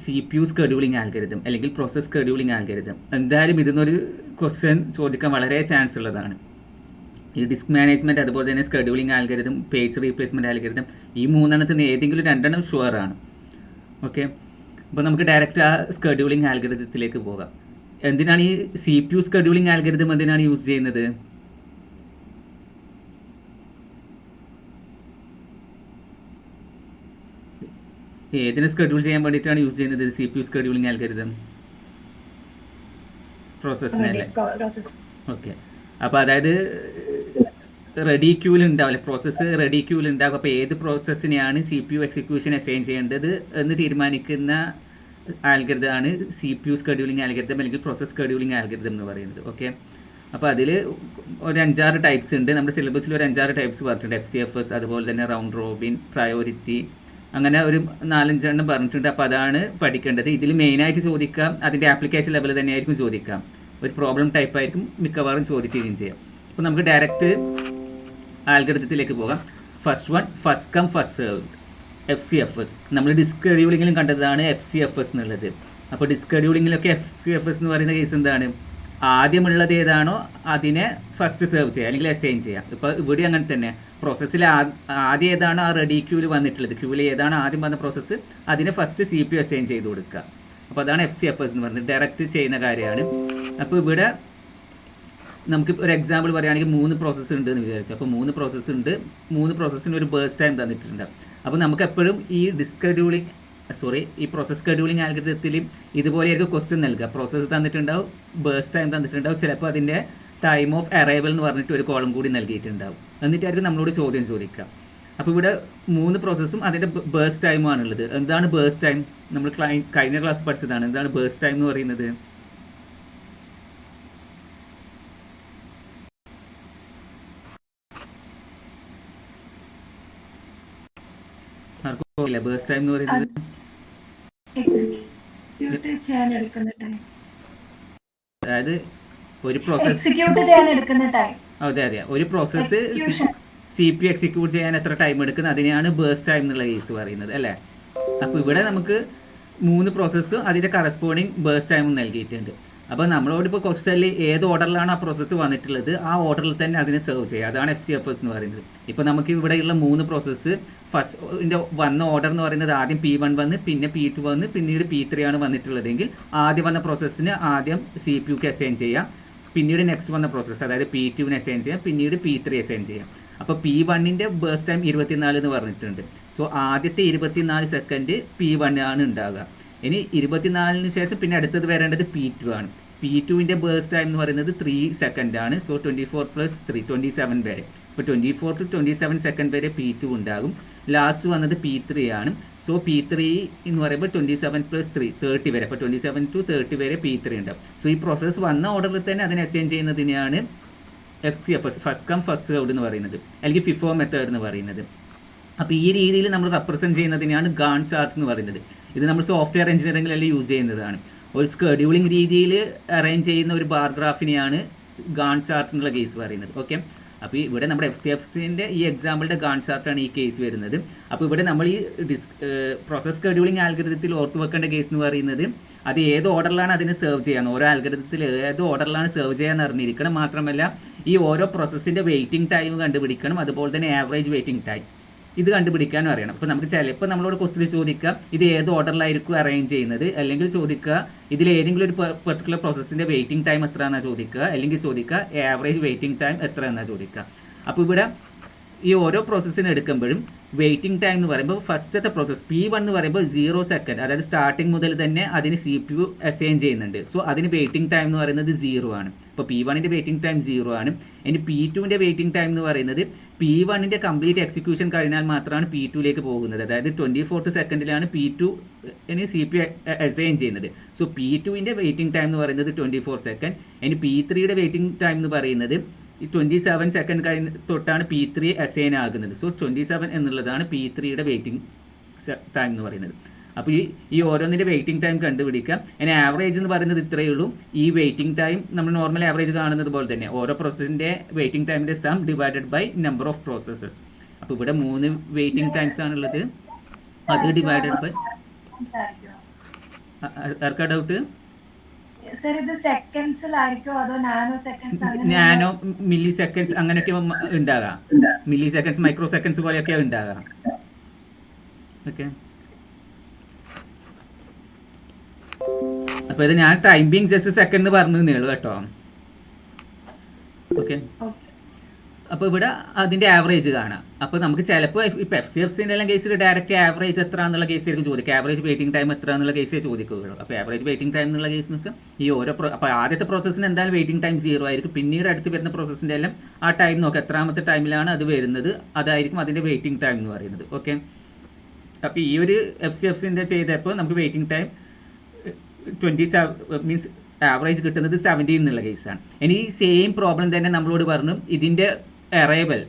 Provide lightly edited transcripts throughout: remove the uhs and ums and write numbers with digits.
CPU scheduling algorithm അല്ലെങ്കിൽ process scheduling algorithm. എന്തായാലും ഇതിന്നൊരു question ചോദിക്കാൻ വളരെ ചാൻസ് ഉള്ളതാണ്. ഈ ഡിസ്ക് മാനേജ്മെൻറ്റ്, അതുപോലെ തന്നെ scheduling algorithm, page replacement algorithm, ഈ മൂന്നെണ്ണത്തിൽ നിന്ന് ഏതെങ്കിലും രണ്ടെണ്ണം ഷുവറാണ്. ഓക്കെ, അപ്പോൾ നമുക്ക് ഡയറക്റ്റ് ആ സ്കെഡ്യൂളിംഗ് ആൽഗരിതത്തിലേക്ക് പോകാം. എന്തിനാണ് ഈ CPU സ്കെഡ്യൂളിംഗ് ആൽഗരിതം എന്തിനാണ് യൂസ് ചെയ്യുന്നത്? ഏതിനെ സ്കെഡ്യൂൾ ചെയ്യാൻ വേണ്ടിയിട്ടാണ് യൂസ് ചെയ്യുന്നത് CPU സ്കെഡ്യൂളിംഗ് ആൽഗരിതം? പ്രോസസ്സിനല്ലേ? ഓക്കെ, അപ്പോൾ അതായത് റെഡി ക്യൂവിൽ ഉണ്ടാവില്ല, പ്രോസസ്സ് റെഡി ക്യൂവിൽ ഉണ്ടാകും. അപ്പോൾ ഏത് പ്രോസസ്സിനെയാണ് CPU എക്സിക്യൂഷൻ അസൈൻ ചെയ്യേണ്ടത് എന്ന് തീരുമാനിക്കുന്ന ആൽഗരിതമാണ് CPU സ്കെഡ്യൂളിംഗ് ആൽഗരിതം അല്ലെങ്കിൽ പ്രോസസ് സ്കെഡ്യൂളിംഗ് ആൽഗരിതം എന്ന് പറയുന്നത്. ഓക്കെ, അപ്പോൾ അതിൽ ഒരു 5-6 ടൈപ്സ് ഉണ്ട്. നമ്മുടെ സിലബസിൽ ഒരു 5-6 ടൈപ്സ് പറഞ്ഞിട്ടുണ്ട്. FCFS, അതുപോലെ തന്നെ റൗണ്ട് റോബിൻ, പ്രയോറിറ്റി, അങ്ങനെ ഒരു 4-5 എണ്ണം പറഞ്ഞിട്ടുണ്ട്. അപ്പോൾ അതാണ് പഠിക്കേണ്ടത്. ഇതിൽ മെയിനായിട്ട് ചോദിക്കാം, അതിൻ്റെ ആപ്ലിക്കേഷൻ ലെവൽ തന്നെയായിരിക്കും ചോദിക്കാം. ഒരു പ്രോബ്ലം ടൈപ്പ് ആയിരിക്കും മിക്കവാറും ചോദിക്കുകയും ചെയ്യാം. അപ്പോൾ നമുക്ക് ഡയറക്റ്റ് ആൽഗരിതത്തിലേക്ക് പോകാം. First come first served, FCFS. നമ്മൾ ഡിസ്ക് ഷെഡ്യൂളിങ്ങിലും കണ്ടതാണ് FCFS എന്നുള്ളത്. അപ്പോൾ ഡിസ്ക് ഷെഡ്യൂളിങ്ങിലൊക്കെ FCFS എന്ന് പറയുന്ന കേസ് എന്താണ്? ആദ്യമുള്ളത് ഏതാണോ അതിനെ ഫസ്റ്റ് സെർവ് ചെയ്യുക അല്ലെങ്കിൽ അസൈൻ ചെയ്യാം. ഇപ്പോൾ ഇവിടെ അങ്ങനെ തന്നെ പ്രോസസ്സിൽ ആദ്യം ഏതാണോ ആ റെഡി ക്യൂവിൽ വന്നിട്ടുള്ളത്, ക്യൂവിൽ ഏതാണോ ആദ്യം വന്ന പ്രോസസ്സ് അതിനെ ഫസ്റ്റ് CPU അസൈൻ ചെയ്ത് കൊടുക്കുക. അപ്പോൾ അതാണ് FCFS എന്ന് പറയുന്നത്. ഡയറക്റ്റ് ചെയ്യുന്ന കാര്യമാണ്. അപ്പോൾ ഇവിടെ നമുക്ക് ഒരു എക്സാമ്പിൾ പറയുകയാണെങ്കിൽ 3 പ്രോസസ്സ് ഉണ്ട് എന്ന് വിചാരിച്ചു. അപ്പോൾ 3 പ്രോസസ്സ് ഉണ്ട്, 3 പ്രോസസ്സിന് ഒരു ബേഴ്സ് ടൈം തന്നിട്ടുണ്ട്. അപ്പോൾ നമുക്ക് എപ്പോഴും ഈ പ്രോസസ് സ്കെഡ്യൂളിംഗ് ആൽഗരിതത്തിൽ ഇതുപോലെയായിരിക്കും ക്വസ്റ്റ്യൻ നൽകുക. പ്രോസസ്സ് തന്നിട്ടുണ്ടാവും, ബേഴ്സ് ടൈം തന്നിട്ടുണ്ടാവും, ചിലപ്പോൾ അതിൻ്റെ ടൈം ഓഫ് അറൈവൽ എന്ന് പറഞ്ഞിട്ട് ഒരു കോളം കൂടി നൽകിയിട്ടുണ്ടാവും. എന്നിട്ടായിരിക്കും നമ്മളോട് ചോദ്യം ചോദിക്കുക. അപ്പോൾ ഇവിടെ 3 പ്രോസസ്സും അതിൻ്റെ ബേഴ്സ് ടൈമാണുള്ളത്. എന്താണ് ബേഴ്സ് ടൈം? നമ്മൾ കഴിഞ്ഞ ക്ലാസ് പഠിച്ചതാണ്. എന്താണ് ബേഴ്സ് ടൈം എന്ന് പറയുന്നത്? ബേഴ്സ് ടൈം എന്ന് പറയുന്നത് അതായത് ഒരു പ്രോസസ് ഒരു പ്രോസസ്സ് CPU എക്സിക്യൂട്ട് ചെയ്യാൻ എത്ര ടൈം എടുക്കുന്നത് അതിനെയാണ് ബേഴ്സ് ടൈം എന്നുള്ള കേസ് പറയുന്നത്, അല്ലേ? അപ്പോൾ ഇവിടെ നമുക്ക് 3 പ്രോസസ്സും അതിൻ്റെ കറസ്പോണ്ടിങ് ബേഴ്സ് ടൈമും നൽകിയിട്ടുണ്ട്. അപ്പോൾ നമ്മളോടിപ്പോൾ ക്വസ്റ്റനിൽ ഏത് ഓർഡറിലാണോ ആ പ്രോസസ്സ് വന്നിട്ടുള്ളത് ആ ഓർഡറിൽ തന്നെ അതിനെ സെർവ് ചെയ്യുക. അതാണ് FCFS എന്ന് പറയുന്നത്. ഇപ്പോൾ നമുക്ക് ഇവിടെയുള്ള 3 പ്രോസസ്സ് ഫസ്റ്റ് വന്ന ഓർഡർ എന്ന് പറയുന്നത് ആദ്യം P1 വന്ന്, പിന്നെ P2 വന്ന്, പിന്നീട് P3 ആണ് വന്നിട്ടുള്ളതെങ്കിൽ ആദ്യം വന്ന പ്രോസസ്സിന് ആദ്യം CPUക്ക് അസൈൻ ചെയ്യാം, പിന്നീട് നെക്സ്റ്റ് വന്ന പ്രോസസ്സ് അതായത് P2ന് അസൈൻ ചെയ്യാം, പിന്നീട് P3 അസൈൻ ചെയ്യാം. അപ്പോൾ P1ൻ്റെ ബേഴ്സ് ടൈം 24 എന്ന് പറഞ്ഞിട്ടുണ്ട്. സോ ആദ്യത്തെ 24 സെക്കൻഡ് P1 ആണ് ഉണ്ടാകുക. ഇനി 24-ന് ശേഷം പിന്നെ അടുത്തത് വരേണ്ടത് P2 ആണ്. P2ൻ്റെ ബേഴ്സ് ടൈം എന്ന് പറയുന്നത് 3 സെക്കൻഡ് ആണ്. സോ 24 + 3 27 വരെ. ഇപ്പോൾ 24 to 27 സെക്കൻഡ് വരെ P2 ഉണ്ടാകും. ലാസ്റ്റ് വന്നത് P3 ആണ്. സോ P3 എന്ന് പറയുമ്പോൾ 27 + 3 30 വരെ. അപ്പോൾ 27 to 30 വരെ P3 ഉണ്ടാകും. സോ ഈ പ്രോസസ്സ് വന്ന ഓർഡറിൽ തന്നെ അതിനെ അസൈൻ ചെയ്യുന്നതിനെയാണ് FCFS, first come first served എന്ന് പറയുന്നത്, അല്ലെങ്കിൽ FIFO മെത്തേഡ് എന്ന് പറയുന്നത്. അപ്പോൾ ഈ രീതിയിൽ നമ്മൾ റെപ്രസെൻറ്റ് ചെയ്യുന്നതിനെയാണ് ഗാണ്ട് ചാർട്ട് എന്ന് പറയുന്നത്. ഇത് നമ്മൾ സോഫ്റ്റ്വെയർ എഞ്ചിനീയറിംഗിലെല്ലാം യൂസ് ചെയ്യുന്നതാണ്. ഒരു സ്കെഡ്യൂളിംഗ് രീതിയിൽ അറേഞ്ച് ചെയ്യുന്ന ഒരു ബാർ ഗ്രാഫിനെയാണ് ഗാണ്ട് ചാർട്ട് എന്നുള്ള കേസ് പറയുന്നത്. ഓക്കെ, അപ്പോൾ ഇവിടെ നമ്മുടെ FCFSൻ്റെ ഈ എക്സാമ്പിളിൻ്റെ ഗാണ്ട് ചാർട്ടാണ് ഈ കേസ് വരുന്നത്. അപ്പോൾ ഇവിടെ നമ്മൾ ഈ പ്രോസസ് സ്കെഡ്യൂളിംഗ് ആൽഗരിതത്തിൽ ഓർത്ത് വെക്കേണ്ട കേസ് എന്ന് പറയുന്നത് അത് ഏത് ഓർഡറിലാണ് അതിനെ സെർവ് ചെയ്യാന്ന്, ഓരോ ആൽഗരിതത്തിൽ ഏത് ഓർഡറിലാണ് സെർവ് ചെയ്യാൻ അറിഞ്ഞിരിക്കണം. മാത്രമല്ല ഈ ഓരോ പ്രോസസ്സിൻ്റെ വെയിറ്റിംഗ് ടൈം കണ്ടുപിടിക്കണം, അതുപോലെ തന്നെ ആവറേജ് വെയിറ്റിംഗ് ടൈം ഇത് കണ്ടുപിടിക്കാനും അറിയണം. അപ്പോൾ നമുക്ക് ചിലപ്പോൾ നമ്മളോട് ക്വസ്റ്റ്യൻ ചോദിക്കുക ഇത് ഏത് ഓർഡറിലായിരിക്കും അറേഞ്ച് ചെയ്യുന്നത്, അല്ലെങ്കിൽ ചോദിക്കുക ഇതിൽ ഏതെങ്കിലും ഒരു പെർട്ടിക്കുലർ പ്രോസസ്സിൻ്റെ വെയിറ്റിംഗ് ടൈം എത്ര എന്നാണ് ചോദിക്കുക, അല്ലെങ്കിൽ ചോദിക്കുക ആവറേജ് വെയിറ്റിംഗ് ടൈം എത്ര എന്നാണ് ചോദിക്കുക. അപ്പോൾ ഇവിടെ ഈ ഓരോ പ്രോസസ്സിന് എടുക്കുമ്പോഴും വെയിറ്റിംഗ് ടൈം എന്ന് പറയുമ്പോൾ ഫസ്റ്റത്തെ പ്രോസസ്സ് P1 എന്ന് പറയുമ്പോൾ 0 സെക്കൻഡ്, അതായത് സ്റ്റാർട്ടിങ് മുതൽ തന്നെ അതിന് CPU അസൈൻ ചെയ്യുന്നുണ്ട്. സോ അതിന് വെയിറ്റിംഗ് ടൈം എന്ന് പറയുന്നത് 0 ആണ്. അപ്പോൾ P1ൻ്റെ വെയിറ്റിംഗ് ടൈം 0 ആണ്. ഇനി P2ൻ്റെ വെയിറ്റിംഗ് ടൈം എന്ന് പറയുന്നത് P1ൻ്റെ കംപ്ലീറ്റ് എക്സിക്യൂഷൻ കഴിഞ്ഞാൽ മാത്രമാണ് P2ലേക്ക് പോകുന്നത്. അതായത് 24th സെക്കൻഡിലാണ് P2ന് CPU അസൈൻ ചെയ്യുന്നത്. സോ P2ൻ്റെ വെയിറ്റിംഗ് ടൈം എന്ന് പറയുന്നത് 24 സെക്കൻഡ്. ഇനി P3യുടെ വെയിറ്റിംഗ് ടൈം എന്ന് പറയുന്നത് 27 സെക്കൻഡ് തൊട്ടാണ് P3 അസൈൻ ആകുന്നത്. സോ 27 എന്നുള്ളതാണ് P3യുടെ വെയിറ്റിംഗ് ടൈം എന്ന് പറയുന്നത്. അപ്പോൾ ഈ ഓരോന്നിൻ്റെ വെയിറ്റിംഗ് ടൈം കണ്ടുപിടിക്കാം. ഇനി ആവറേജ് എന്ന് പറയുന്നത് ഇത്രയേ ഉള്ളൂ. ഈ വെയിറ്റിംഗ് ടൈം നമ്മൾ നോർമൽ ആവറേജ് കാണുന്നത് പോലെ തന്നെ ഓരോ പ്രോസസ്സിൻ്റെ വെയിറ്റിംഗ് ടൈമിൻ്റെ sum divided by number of processes. അപ്പോൾ ഇവിടെ 3 വെയിറ്റിംഗ് ടൈംസ് ആണുള്ളത്, അത് ഡിവൈഡഡ് ബൈ ആർക്കാ ഡൗട്ട്? സർ ഇത് സെക്കൻഡ്സിലായിരിക്കോ അതോ nanoseconds nano milliseconds അങ്ങനെയൊക്കെ ഉണ്ടാകാം. മില്ലി സെക്കൻഡ്സ് മൈക്രോ സെക്കൻഡ്സ് പോലെയൊക്കെ ഉണ്ടാകാം. ഓക്കെ, അപ്പോൾ ഇത് ഞാൻ ടൈമിങ് ജസ്റ്റ് സെക്കൻഡ് പറഞ്ഞു ഉള്ളൂ കേട്ടോ. ഓക്കെ, അപ്പോൾ ഇവിടെ അതിൻ്റെ ആവറേജ് കാണാം. അപ്പോൾ നമുക്ക് ചിലപ്പോൾ ഇപ്പോൾ FCFCൻ്റെ എല്ലാം കേസിൽ ഡയറക്റ്റ് ആവറേജ് എത്ര എന്നുള്ള കേസായിരിക്കും ചോദിക്കുക. ആവറേജ് വെയിറ്റിംഗ് ടൈം എത്ര എന്നുള്ള കേസേ ചോദിക്കുകയുള്ളൂ. അപ്പോൾ ആവറേജ് വെയിറ്റിംഗ് ടൈം എന്നുള്ള കേസ് എന്ന് വെച്ചാൽ ഈ ഓരോ അപ്പോൾ ആദ്യത്തെ പ്രോസസ്സിന് എന്തായാലും വെയിറ്റിംഗ് ടൈം 0 ആയിരിക്കും. പിന്നീട് അടുത്ത് വരുന്ന പ്രോസസ്സിൻ്റെ എല്ലാം ആ ടൈം നോക്കുക, എത്രാമത്തെ ടൈമിലാണ് അത് വരുന്നത്, അതായിരിക്കും അതിൻ്റെ വെയിറ്റിംഗ് ടൈം എന്ന് പറയുന്നത്. ഓക്കെ, അപ്പോൾ ഈ ഒരു FCFCൻ്റെ ചെയ്തപ്പോൾ നമുക്ക് വെയിറ്റിംഗ് ടൈം 27 മീൻസ് ആവറേജ് കിട്ടുന്നത് 17 എന്നുള്ള കേസാണ്. ഇനി ഈ സെയിം പ്രോബ്ലം തന്നെ നമ്മളോട് പറഞ്ഞു ഇതിൻ്റെ അറൈവൽ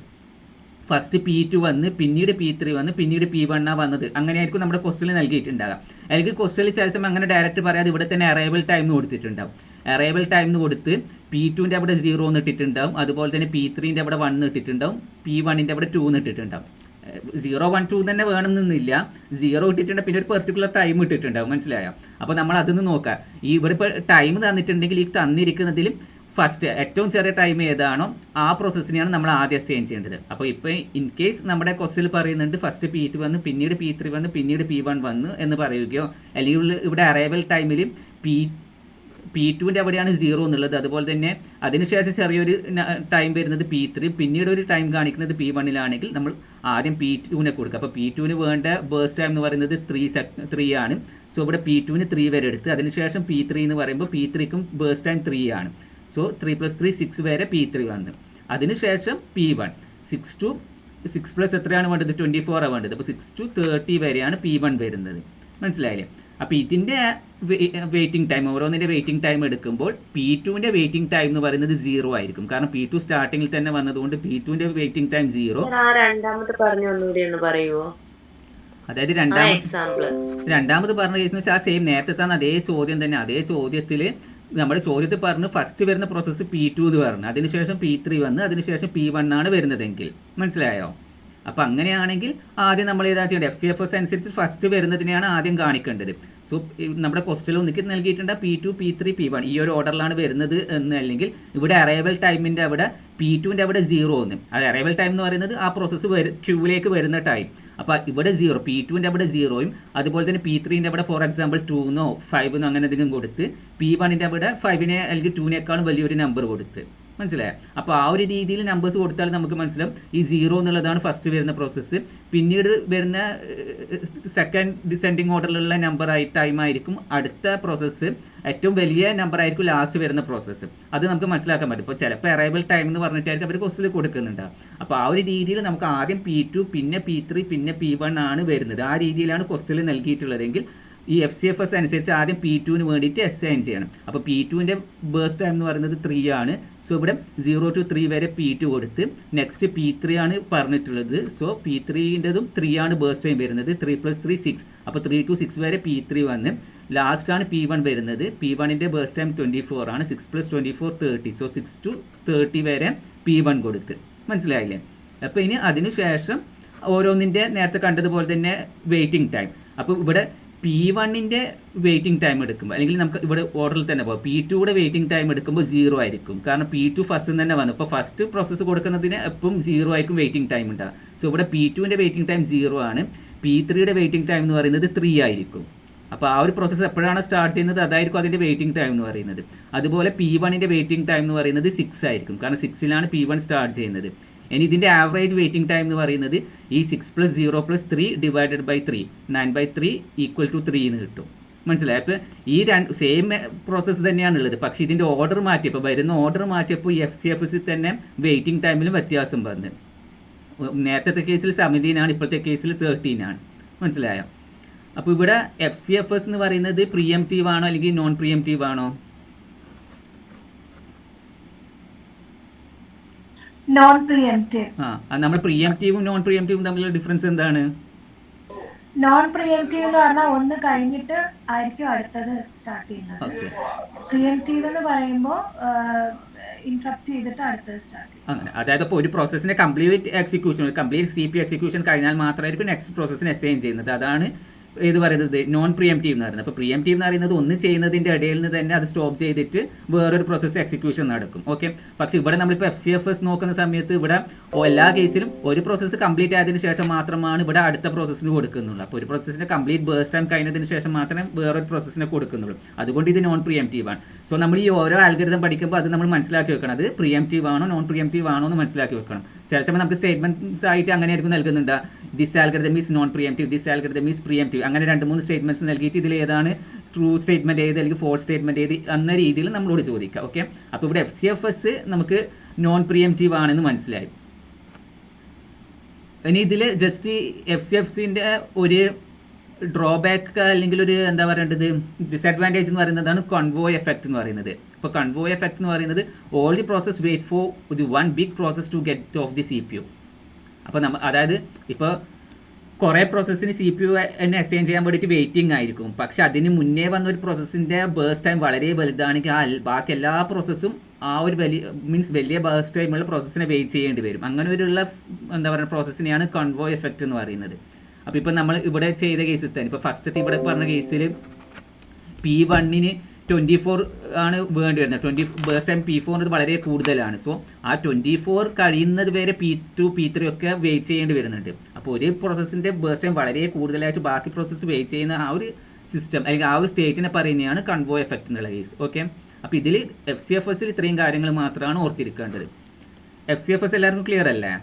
ഫസ്റ്റ് P2 വന്ന് പിന്നീട് P3 വന്ന് പിന്നീട് P1 വന്നത്. അങ്ങനെയായിരിക്കും നമ്മുടെ ക്വസ്റ്റ്യനിൽ നൽകിയിട്ടുണ്ടാകുക. അല്ലെങ്കിൽ ക്വസ്റ്റ്യനിൽ ചില സമയം അങ്ങനെ ഡയറക്റ്റ് പറയാതെ ഇവിടെ തന്നെ അറൈവൽ ടൈം എന്ന് കൊടുത്തിട്ടുണ്ടാവും. അറൈവൽ ടൈം എന്ന് കൊടുത്ത് P2ൻ്റെ അവിടെ 0 എന്ന് ഇട്ടിട്ടുണ്ടാവും, അതുപോലെ തന്നെ P3ൻ്റെ അവിടെ 1 ഇട്ടിട്ടുണ്ടാവും, P1ൻ്റെ അവിടെ 2 ഇട്ടിട്ടുണ്ടാവും. 0, 1, 2 തന്നെ വേണമെന്നൊന്നുമില്ല. 0 ഇട്ടിട്ടുണ്ട്, പിന്നെ ഒരു പെർട്ടിക്കുലർ ടൈം ഇട്ടിട്ടുണ്ടാവും. മനസ്സിലായോ? അപ്പോൾ നമ്മൾ അതൊന്ന് നോക്കാം. ഈ ഇവിടെ ഇപ്പോൾ ടൈം തന്നിട്ടുണ്ടെങ്കിൽ ഈ തന്നിരിക്കുന്നതിൽ ഫസ്റ്റ് ഏറ്റവും ചെറിയ ടൈം ഏതാണോ ആ പ്രോസസ്സിനെയാണ് നമ്മൾ ആദ്യം അസൈൻ ചെയ്യേണ്ടത്. അപ്പോൾ ഇപ്പോൾ ഇൻ കേസ് നമ്മുടെ ക്വസ്റ്റ്യനിൽ പറയുന്നുണ്ട് ഫസ്റ്റ് P2 വന്ന് പിന്നീട് P3 വന്ന് പിന്നീട് P1 വന്ന് എന്ന് പറയുകയോ, അല്ലെങ്കിൽ ഇവിടെ അറൈവൽ ടൈമിൽ P2ൻ്റെ അവിടെയാണ് 0 എന്നുള്ളത്, അതുപോലെ തന്നെ അതിനുശേഷം ചെറിയൊരു ടൈം വരുന്നത് P3, പിന്നീട് ഒരു ടൈം കാണിക്കുന്നത് P1ലാണെങ്കിൽ നമ്മൾ ആദ്യം P2നെ കൊടുക്കുക. അപ്പോൾ P2ന് വേണ്ട ബേഴ്സ് ടൈം എന്ന് പറയുന്നത് 3 ആണ്. സോ ഇവിടെ P2ന് 3 വരെ എടുത്ത് അതിനുശേഷം P3 എന്ന് പറയുമ്പോൾ P3ക്കും ബേഴ്സ് ടൈം 3 ആണ്. സോ 3 + 3 6 വരെ P3 വന്ന് അതിനുശേഷം P1 6 പ്ലസ് എത്രയാണ് വേണ്ടത് 24 ആണ് വേണ്ടത്. അപ്പോൾ 6 to 30 വരെയാണ് P1 വരുന്നത്. മനസ്സിലായില്ലേ? അപ്പോൾ ഇതിൻ്റെ വെയിറ്റിംഗ് ടൈം ഓരോന്നിൻ്റെ വെയിറ്റിംഗ് ടൈം എടുക്കുമ്പോൾ P2ൻ്റെ വെയിറ്റിംഗ് ടൈം എന്ന് പറയുന്നത് 0 ആയിരിക്കും. കാരണം P2 സ്റ്റാർട്ടിങ്ങിൽ തന്നെ വന്നതുകൊണ്ട് P2ൻ്റെ വെയിറ്റിംഗ് ടൈം 0. അതായത് രണ്ടാമത് പറഞ്ഞ കേസ് വെച്ചാൽ ആ സെയിം നേരത്തെ തന്നെ അതേ ചോദ്യം തന്നെ, അതേ ചോദ്യത്തിൽ നമ്മുടെ ചോദ്യത്തിൽ പറഞ്ഞു ഫസ്റ്റ് വരുന്ന പ്രോസസ്സ് P2 എന്ന് പറഞ്ഞു, അതിനുശേഷം P3 വന്ന് അതിനുശേഷം P1 ആണ് വരുന്നതെങ്കിൽ. മനസ്സിലായോ? അപ്പോൾ അങ്ങനെയാണെങ്കിൽ ആദ്യം നമ്മൾ ഏതാ ചെയ്യേണ്ടത് FCFS അനുസരിച്ച് ഫസ്റ്റ് വരുന്നതിനെയാണ് ആദ്യം കാണിക്കേണ്ടത്. സോ നമ്മുടെ ക്വസ്റ്റ്യൻ ഒന്നിക്ക് നൽകിയിട്ടുണ്ട് P2, P3, P1 ഈ ഒരു ഓർഡറിലാണ് വരുന്നത് എന്ന്. അല്ലെങ്കിൽ ഇവിടെ അറൈവൽ ടൈമിൻ്റെ അവിടെ P2ൻ്റെ അവിടെ 0 എന്ന്, അത് അറൈവൽ ടൈം എന്ന് പറയുന്നത് ആ പ്രോസസ്സ് ക്യൂവിലേക്ക് വരുന്ന ടൈം. അപ്പോൾ ഇവിടെ 0 P2ൻ്റെ അവിടെ 0യും അതുപോലെ തന്നെ P3ൻ്റെ അവിടെ ഫോർ എക്സാമ്പിൾ 2 5 അങ്ങനെ എന്തെങ്കിലും കൊടുത്ത് P1ൻ്റെ അവിടെ 5 അല്ലെങ്കിൽ 2 വലിയൊരു നമ്പർ കൊടുത്ത്. മനസ്സിലായോ? അപ്പോൾ ആ ഒരു രീതിയിൽ നമ്പേഴ്സ് കൊടുത്താൽ നമുക്ക് മനസ്സിലാവും ഈ 0 എന്നുള്ളതാണ് ഫസ്റ്റ് വരുന്ന പ്രോസസ്സ്. പിന്നീട് വരുന്ന സെക്കൻഡ് ഡിസെൻഡിങ് ഓർഡറിലുള്ള ടൈം ആയിരിക്കും അടുത്ത പ്രോസസ്സ്. ഏറ്റവും വലിയ നമ്പർ ആയിരിക്കും ലാസ്റ്റ് വരുന്ന പ്രോസസ്സ്. അത് നമുക്ക് മനസ്സിലാക്കാൻ പറ്റും. ഇപ്പോൾ ചിലപ്പോൾ അറൈവൽ ടൈം എന്ന് പറഞ്ഞിട്ടായിരിക്കും അവർ ക്വസ്റ്റിൽ കൊടുക്കുന്നുണ്ട്. അപ്പോൾ ആ ഒരു രീതിയിൽ നമുക്ക് ആദ്യം P2 പിന്നെ P3 പിന്നെ P1 ആണ് വരുന്നത്. ആ രീതിയിലാണ് ക്വസ്റ്റിൽ നൽകിയിട്ടുള്ളതെങ്കിൽ ഈ FCFS അനുസരിച്ച് ആദ്യം P2ന് വേണ്ടിയിട്ട് അസൈൻ ചെയ്യണം. അപ്പോൾ P2ൻ്റെ ബേഴ്സ് ടൈം എന്ന് പറയുന്നത് 3 ആണ്. സോ ഇവിടെ 0 to 3 വരെ P2 കൊടുത്ത് നെക്സ്റ്റ് P3 ആണ് പറഞ്ഞിട്ടുള്ളത്. സോ P3ൻ്റെതും 3 ആണ് ബേഴ്സ് ടൈം വരുന്നത്. 3 + 3 6. അപ്പോൾ 3 to 6 വരെ P3 വന്ന് ലാസ്റ്റാണ് P1 വരുന്നത്. P1ൻ്റെ ബേഴ്സ് ടൈം 24 ആണ്. 6 + 24 30. സോ 6 to 30 വരെ P1 കൊടുത്ത്. മനസ്സിലായില്ലേ? അപ്പോൾ ഇനി അതിനുശേഷം ഓരോന്നിൻ്റെ നേരത്തെ കണ്ടതുപോലെ തന്നെ വെയിറ്റിംഗ് ടൈം. അപ്പോൾ ഇവിടെ P1ൻ്റെ വെയിറ്റിംഗ് ടൈം എടുക്കുമ്പോൾ അല്ലെങ്കിൽ നമുക്ക് ഇവിടെ ഓർഡറിൽ തന്നെ പോകാം. P2യുടെ വെയിറ്റിംഗ് ടൈം എടുക്കുമ്പോൾ 0 ആയിരിക്കും. കാരണം P2 ഫസ്റ്റ് തന്നെ വന്നു. ഇപ്പോൾ ഫസ്റ്റ് പ്രോസസ്സ് കൊടുക്കുന്നതിന് എപ്പം 0 ആയിരിക്കും വെയിറ്റിംഗ് ടൈം ഉണ്ടാകും. സോ ഇവിടെ P2ൻ്റെ വെയിറ്റിംഗ് ടൈം 0 ആണ്. P3യുടെ വെയിറ്റിംഗ് ടൈം എന്ന് പറയുന്നത് 3 ആയിരിക്കും. അപ്പോൾ ആ ഒരു പ്രോസസ്സ് എപ്പോഴാണ് സ്റ്റാർട്ട് ചെയ്യുന്നത് അതായിരിക്കും അതിൻ്റെ വെയിറ്റിംഗ് ടൈം എന്ന് പറയുന്നത്. അതുപോലെ P1ൻ്റെ വെയിറ്റിംഗ് ടൈം എന്ന് പറയുന്നത് 6 ആയിരിക്കും. കാരണം 6ലാണ് P1 സ്റ്റാർട്ട് ചെയ്യുന്നത്. ഇനി ഇതിൻ്റെ ആവറേജ് വെയിറ്റിംഗ് ടൈം എന്ന് പറയുന്നത് ഈ 6 + 0 + 3 / 3 9/3 = 3 എന്ന് കിട്ടും. മനസ്സിലായി? അപ്പോൾ ഈ സെയിം പ്രോസസ്സ് തന്നെയാണുള്ളത്. പക്ഷേ ഇതിൻ്റെ ഓർഡർ മാറ്റിയപ്പോൾ വരുന്ന ഓർഡർ മാറ്റിയപ്പോൾ ഈ FCFS തന്നെ വെയിറ്റിംഗ് ടൈമിലും വ്യത്യാസം വന്ന്. നേരത്തെ കേസിൽ 17 ആണ്, ഇപ്പോഴത്തെ കേസിൽ 13 ആണ്. മനസ്സിലായോ? അപ്പോൾ ഇവിടെ FCFS എന്ന് പറയുന്നത് പ്രിയംറ്റീവ് ആണോ അല്ലെങ്കിൽ നോൺ പ്രിയംറ്റീവ് ആണോ? Non pre-emptive. നമ്മൾ പ്രിയംറ്റീവും നോൺ പ്രിയംറ്റീവും തമ്മിലുള്ള ഡിഫറൻസ് എന്താണ്? നോൺ പ്രിയംറ്റീവ് എന്ന് പറഞ്ഞാൽ ഒന്ന് കഴിഞ്ഞിട്ട് ആയിരിക്കും അടുത്തത് സ്റ്റാർട്ട് ചെയ്യുന്നത്. പ്രിയംറ്റീവ് എന്ന് പറയുമ്പോൾ ഇന്ററപ്റ്റ് ചെയ്തിട്ട് അടുത്തത് സ്റ്റാർട്ട് ചെയ്യും. അങ്ങനെ അതായത് ഇപ്പോൾ ഒരു പ്രോസസ്സിന്റെ കംപ്ലീറ്റ് CP എക്സിക്യൂഷൻ കഴിഞ്ഞാൽ മാത്രമായിരിക്കും നെക്സ്റ്റ് പ്രോസസ്സിന് അസൈൻ ചെയ്യുന്നത്. അതാണ് ഏത് പറയുന്നത് നോൺ പ്രിയംറ്റീവ് എന്ന് പറയുന്നത്. അപ്പോൾ പ്രിയംറ്റീവ് എന്ന് പറയുന്നത് ഒന്ന് ചെയ്യുന്നതിൻ്റെ ഇടയിൽ നിന്ന് തന്നെ അത് സ്റ്റോപ്പ് ചെയ്തിട്ട് വേറൊരു പ്രോസസ്സ് എക്സിക്യൂഷൻ നടക്കും. ഓക്കെ, പക്ഷേ ഇവിടെ നമ്മളിപ്പോൾ FCFS നോക്കുന്ന സമയത്ത് ഇവിടെ എല്ലാ കേസിലും ഒരു പ്രോസസ്സ് കംപ്ലീറ്റ് ആയതിനു ശേഷം മാത്രമാണ് ഇവിടെ അടുത്ത പ്രോസസ്സിന് കൊടുക്കുന്നുള്ളൂ. അപ്പോൾ ഒരു പ്രോസസ്സിൻ്റെ കംപ്ലീറ്റ് ബേസ്റ്റ് ടൈം കഴിഞ്ഞതിന് ശേഷം മാത്രമേ വേറൊരു പ്രോസസ്സിനെ കൊടുക്കുന്നുള്ളൂ. അതുകൊണ്ട് ഇത് നോൺ പ്രിയംറ്റീവ് ആണ്. സോ നമ്മൾ ഈ ഓരോ ആൽഗരിതം പഠിക്കുമ്പോൾ അത് നമ്മൾ മനസ്സിലാക്കി വെക്കണം, അത് പ്രിയംറ്റീവ് ആണോ നോൺ പ്രിയംറ്റീവ് ആണോ എന്ന് മനസ്സിലാക്കി വെക്കണം. ചില സമയം നമുക്ക് സ്റ്റേറ്റ്മെന്റ്സ് ആയിട്ട് അങ്ങനെയായിരിക്കും നൽകുന്നുണ്ട്, this algorithm is known pre-emptive, this algorithm is pre-emptive, അങ്ങനെ 2-3 സ്റ്റേറ്റ്മെന്റ്സ് നൽകിയിട്ട് ഇതിൽ ഏതാണ് ട്രൂ സ്റ്റേറ്റ്മെന്റ് ഏത് അല്ലെങ്കിൽ ഫോൾസ് സ്റ്റേറ്റ്മെന്റ് ഏത് എന്ന രീതിയിൽ നമ്മളോട് ചോദിക്കാം. ഓക്കെ, അപ്പോൾ ഇവിടെ FCFS നമുക്ക് നോൺ പ്രിയംറ്റീവ് ആണെന്ന് മനസ്സിലായി. ഇനി ഇതിൽ ജസ്റ്റ് FCFSന്റെ ഒരു ഡ്രോബാക്ക് അല്ലെങ്കിൽ ഒരു എന്താ പറയേണ്ടത് ഡിസഡ്വാൻറ്റേജ് എന്ന് പറയുന്നതാണ് കൺവോയ് എഫക്റ്റ് എന്ന് പറയുന്നത്. ഇപ്പോൾ കൺവോയ് എഫക്റ്റ് എന്ന് പറയുന്നത് all the process wait for the one big process to get off the CPU. അപ്പോൾ അതായത് ഇപ്പോൾ കുറേ പ്രോസസ്സിന് CPU എന്നെ അസൈൻ ചെയ്യാൻ വേണ്ടിയിട്ട് വെയിറ്റിംഗ് ആയിരിക്കും, പക്ഷെ അതിന് മുന്നേ വന്ന ഒരു പ്രോസസ്സിൻ്റെ ബേസ്റ്റ് ടൈം വളരെ വലുതാണെങ്കിൽ ബാക്കി എല്ലാ പ്രോസസ്സും ആ ഒരു വലിയ ബേസ്റ്റ് ടൈമുള്ള പ്രോസസ്സിനെ വെയിറ്റ് ചെയ്യേണ്ടി വരും. അങ്ങനെ ഒരുള്ള എന്താ പറയുക പ്രോസസ്സിനെയാണ് കൺവോയ് എഫക്റ്റ് എന്ന് പറയുന്നത്. അപ്പോൾ ഇപ്പോൾ നമ്മൾ ഇവിടെ ചെയ്ത കേസിൽ തന്നെ ഇപ്പോൾ ഫസ്റ്റത്തെ ഇവിടെ പറഞ്ഞ കേസിൽ P1-ന് 24 ആണ് വേണ്ടി വരുന്നത്. ബേസ്റ്റ് ടൈം P4 വളരെ കൂടുതലാണ്. സോ ആ 24 കഴിയുന്നത് വരെ P2 P3 ഒക്കെ വെയിറ്റ് ചെയ്യേണ്ടി വരുന്നുണ്ട്. അപ്പോൾ ഒരു പ്രോസസ്സിൻ്റെ ബേസ്റ്റ് ടൈം വളരെ കൂടുതലായിട്ട് ബാക്കി പ്രോസസ്സ് വെയിറ്റ് ചെയ്യുന്ന ആ ഒരു സിസ്റ്റം അല്ലെങ്കിൽ ആ ഒരു സ്റ്റേറ്റിനെ പറയുന്നതാണ് കൺവോയ് എഫക്റ്റ് എന്നുള്ള കേസ്. ഓക്കെ, അപ്പോൾ ഇതിൽ FCFSൽ ഇത്രയും കാര്യങ്ങൾ മാത്രമാണ് ഓർത്തിരിക്കേണ്ടത്. FCFS എല്ലാവർക്കും ക്ലിയർ അല്ലേ?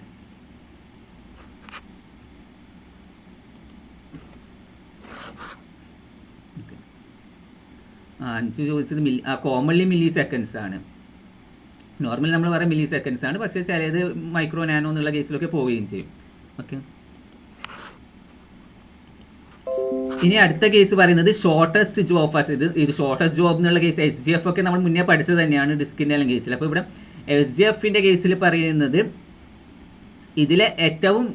അഞ്ച് ചോദിച്ചത് കോമൺലി മില്ലി സെക്കൻഡ്സ് ആണ്. നോർമലി നമ്മൾ പറയാം മില്ലി സെക്കൻഡ്സ് ആണ്, പക്ഷേ ചിലത് മൈക്രോ നാനോ എന്നുള്ള കേസിലൊക്കെ പോവുകയും ചെയ്യും. ഓക്കെ, ഇനി അടുത്ത കേസ് പറയുന്നത് ഷോർട്ടസ്റ്റ് ജോബ് ഫസ്റ്റ്. ഇത് ഷോർട്ടസ്റ്റ് ജോബ് എന്നുള്ള കേസ് SGF ഒക്കെ നമ്മൾ മുന്നേ പഠിച്ചത് തന്നെയാണ് ഡിസ്കിൻ്റെ എല്ലാം കേസിൽ. അപ്പോൾ ഇവിടെ SGFൻ്റെ കേസിൽ പറയുന്നത് ഇതിലെ ഏറ്റവും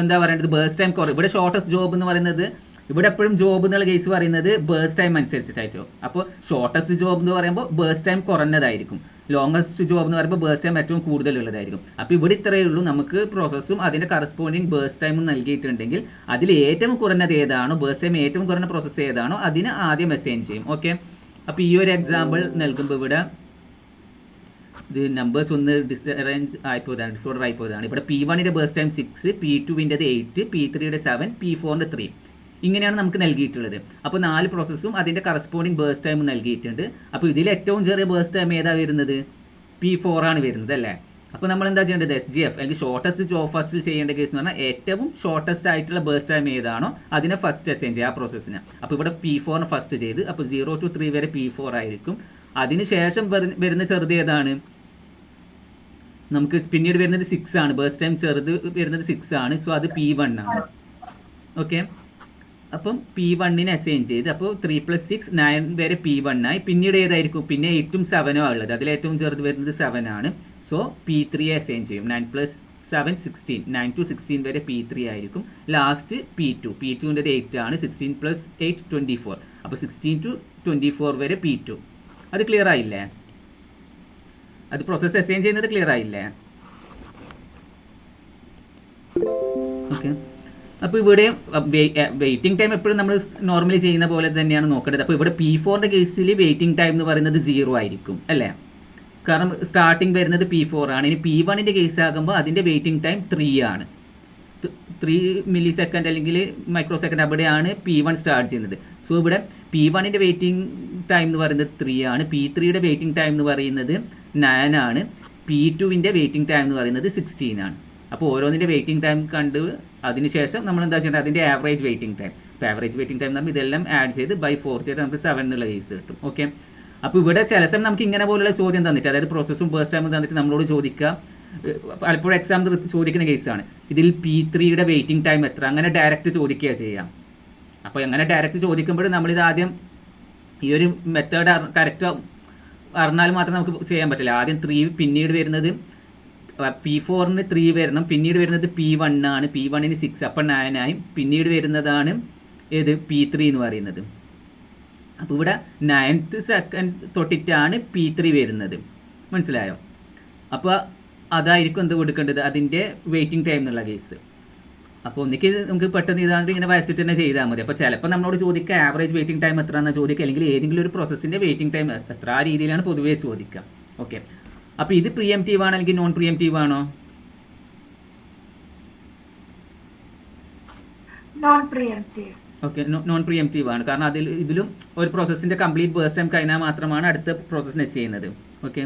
എന്താ പറയേണ്ടത് ബേസ്റ്റ് ടൈം കുറവ്. ഇവിടെ ഷോർട്ടസ്റ്റ് ജോബ് എന്ന് പറയുന്നത് ഇവിടെ എപ്പോഴും ജോബ് എന്നുള്ള കേസ് പറയുന്നത് ബേസ്റ്റ് ടൈം അനുസരിച്ചിട്ടായിട്ടോ. അപ്പോൾ ഷോർട്ടസ്റ്റ് ജോബ് എന്ന് പറയുമ്പോൾ ബേസ്റ്റ് ടൈം കുറഞ്ഞതായിരിക്കും, ലോങ്ങസ്റ്റ് ജോബ് എന്ന് പറയുമ്പോൾ ബേസ്റ്റ് ടൈം ഏറ്റവും കൂടുതലുള്ളതായിരിക്കും. അപ്പോൾ ഇവിടെ ഇത്രയേ ഉള്ളൂ, നമുക്ക് പ്രോസസ്സും അതിൻ്റെ കറസ്പോണ്ടിങ് ബേസ്റ്റ് ടൈമും നൽകിയിട്ടുണ്ടെങ്കിൽ അതിൽ ഏറ്റവും കുറഞ്ഞത് ഏതാണോ ബേസ്റ്റ് ടൈം ഏറ്റവും കുറഞ്ഞ പ്രോസസ്സ് ഏതാണോ അതിന് ആദ്യം അസൈൻ ചെയ്യും. ഓക്കെ, അപ്പോൾ ഈ ഒരു എക്സാമ്പിൾ നൽകുമ്പോൾ ഇവിടെ ഇത് നമ്പേഴ്സ് ഒന്ന് ഡിസോർഡർ ആയിപ്പോയതാണ്. ഇവിടെ P1-ൻ്റെ ബേസ്റ്റ് ടൈം 6, P2-ൻ്റെത് 8, P3-യുടെ 7, P4-ൻ്റെ 3 ഇങ്ങനെയാണ് നമുക്ക് നൽകിയിട്ടുള്ളത്. അപ്പോൾ 4 പ്രോസസ്സും അതിൻ്റെ കറസ്പോണ്ടിങ് ബേസ്റ്റ് ടൈം നൽകിയിട്ടുണ്ട്. അപ്പോൾ ഇതിൽ ഏറ്റവും ചെറിയ ബേസ്റ്റ് ടൈം ഏതാ വരുന്നത്? P4 ആണ് വരുന്നത് അല്ലേ? അപ്പോൾ നമ്മൾ എന്താ ചെയ്യേണ്ടത്? SGF അല്ലെങ്കിൽ ഷോർട്ടസ്റ്റ് ജോബ് ഫസ്റ്റിൽ ചെയ്യേണ്ട കേസ് എന്ന് പറഞ്ഞാൽ ഏറ്റവും ഷോർട്ടസ്റ്റ് ആയിട്ടുള്ള ബേസ്റ്റ് ടൈം ഏതാണോ അതിനെ ഫസ്റ്റ് അസൈൻ ചെയ്യുക ആ പ്രോസസ്സിന്. അപ്പോൾ ഇവിടെ P4 ഫസ്റ്റ് ചെയ്ത് അപ്പോൾ 0 to 3 വരെ P4 ആയിരിക്കും. അതിന് ശേഷം വരുന്ന ചെറുത് ഏതാണ്? നമുക്ക് പിന്നീട് വരുന്നത് 6 ആണ്. ബേസ്റ്റ് ടൈം ചെറുത് വരുന്നത് 6 ആണ്. സോ അത് P1 ആണ്. ഓക്കെ, അപ്പം P1-നെ അസൈൻ ചെയ്ത് അപ്പോൾ 3 + 6 9 വരെ P1 ആയി. പിന്നീട് ഏതായിരിക്കും? പിന്നെ 8-ഉം 7-ഉം ഉള്ളത്. അതിൽ ഏറ്റവും ചെറുത് വരുന്നത് 7 ആണ്. സോ P3 അസൈൻ ചെയ്യും. 9 + 7 16, 9 to 16 വരെ P3 ആയിരിക്കും. ലാസ്റ്റ് P2, P2-ൻ്റെത് 8 ആണ്. 16 + 8 24. അപ്പോൾ 16 to 24 വരെ P2. അത് ക്ലിയർ ആയില്ലേ? അത് പ്രോസസ്സ് അസൈൻ ചെയ്യുന്നത് ക്ലിയർ ആയില്ലേ? ഓക്കെ, അപ്പോൾ ഇവിടെ വെയിറ്റിംഗ് ടൈം എപ്പോഴും നമ്മൾ നോർമലി ചെയ്യുന്ന പോലെ തന്നെയാണ് നോക്കേണ്ടത്. അപ്പോൾ ഇവിടെ P4-ൻ്റെ കേസിൽ വെയിറ്റിംഗ് ടൈം എന്ന് പറയുന്നത് 0 ആയിരിക്കും അല്ലേ? കാരണം സ്റ്റാർട്ടിങ് വരുന്നത് P4 ആണ്. ഇനി P1-ൻ്റെ കേസ് ആകുമ്പോൾ അതിൻ്റെ വെയിറ്റിംഗ് ടൈം 3 ആണ്. 3 മില്ലി സെക്കൻഡ് അല്ലെങ്കിൽ മൈക്രോ സെക്കൻഡ് അവിടെയാണ് P1 സ്റ്റാർട്ട് ചെയ്യുന്നത്. സോ ഇവിടെ P1-ൻ്റെ വെയിറ്റിംഗ് ടൈം എന്ന് പറയുന്നത് 3 ആണ്. P3-യുടെ വെയിറ്റിംഗ് ടൈം എന്ന് പറയുന്നത് 9 ആണ്. P2-ൻ്റെ വെയിറ്റിംഗ് ടൈം എന്ന് പറയുന്നത് 16 ആണ്. അപ്പോൾ ഓരോന്നിൻ്റെ വെയിറ്റിംഗ് ടൈം കണ്ട് അതിനുശേഷം നമ്മൾ എന്താ ചെയ്യേണ്ടത്? അതിൻ്റെ ആവറേജ് വെയിറ്റിംഗ് ടൈം. ഇപ്പോൾ ആവറേജ് വെയിറ്റിംഗ് ടൈം എന്ന് പറയുമ്പോൾ ഇതെല്ലാം ആഡ് ചെയ്ത് by 4 ചെയ്ത് നമുക്ക് 7 എന്നുള്ള കേസ് കിട്ടും. ഓക്കെ, അപ്പോൾ ഇവിടെ ചില സമയം നമുക്ക് ഇങ്ങനെ പോലുള്ള ചോദ്യം തന്നിട്ട്, അതായത് പ്രോസസ്സും ബേസ്റ്റ് ടൈമും തന്നിട്ട് നമ്മളോട് ചോദിക്കുക, പലപ്പോഴും എക്സാമിൽ ചോദിക്കുന്ന കേസാണ്, ഇതിൽ P3-യുടെ വെയിറ്റിംഗ് ടൈം എത്ര? അങ്ങനെ ഡയറക്റ്റ് ചോദിക്കുക ചെയ്യാം. അപ്പോൾ അങ്ങനെ ഡയറക്റ്റ് ചോദിക്കുമ്പോൾ നമ്മളിത് ആദ്യം ഈ ഒരു മെത്തേഡ് കറക്റ്റ് അറിഞ്ഞാൽ മാത്രം നമുക്ക് ചെയ്യാൻ പറ്റില്ല. ആദ്യം 3 പിന്നീട് വരുന്നത് P4-ന് 3 വരണം, പിന്നീട് വരുന്നത് P1 ആണ്, P1-ന് 6 അപ്പോൾ 9 ആയി. പിന്നീട് വരുന്നതാണ് ഏത്? P3 എന്ന് പറയുന്നത്. അപ്പോൾ ഇവിടെ 9th സെക്കൻഡ് തൊട്ടിട്ടാണ് P3 വരുന്നത്. മനസ്സിലായോ? അപ്പോൾ അതായിരിക്കും എന്ത് കൊടുക്കേണ്ടത്? അതിൻ്റെ വെയിറ്റിംഗ് ടൈം എന്നുള്ള കേസ്. അപ്പോൾ ഒന്നിക്ക് നമുക്ക് പെട്ടെന്ന് ഇതാണ്ട് ഇങ്ങനെ വരച്ചിട്ട് തന്നെ ചെയ്താൽ മതി. അപ്പോൾ ചിലപ്പോൾ നമ്മളോട് ചോദിക്കുക ആവറേജ് വെയിറ്റിംഗ് ടൈം എത്ര എന്നാണ് ചോദിക്കുക, അല്ലെങ്കിൽ ഏതെങ്കിലും ഒരു പ്രോസസ്സിൻ്റെ വെയിറ്റിംഗ് ടൈം എത്ര, ആ രീതിയിലാണ് പൊതുവേ ചോദിക്കുക. ഓക്കെ, അപ്പോൾ ഇത് പ്രീ എംപ്റ്റീവ് ആണോ അല്ലെങ്കിൽ നോൺ പ്രീ എംപ്റ്റീവ് ആണോ? Non preemptive. Okay, non preemptive ആണ്. കാരണം ഇതിലും ഒരു പ്രോസസ്സിൻ്റെ കംപ്ലീറ്റ് ബേസ്റ്റ് ടൈം കഴിഞ്ഞാൽ മാത്രമാണ് അടുത്ത പ്രോസസ്സിനെ ചെയ്യുന്നത്. ഓക്കെ,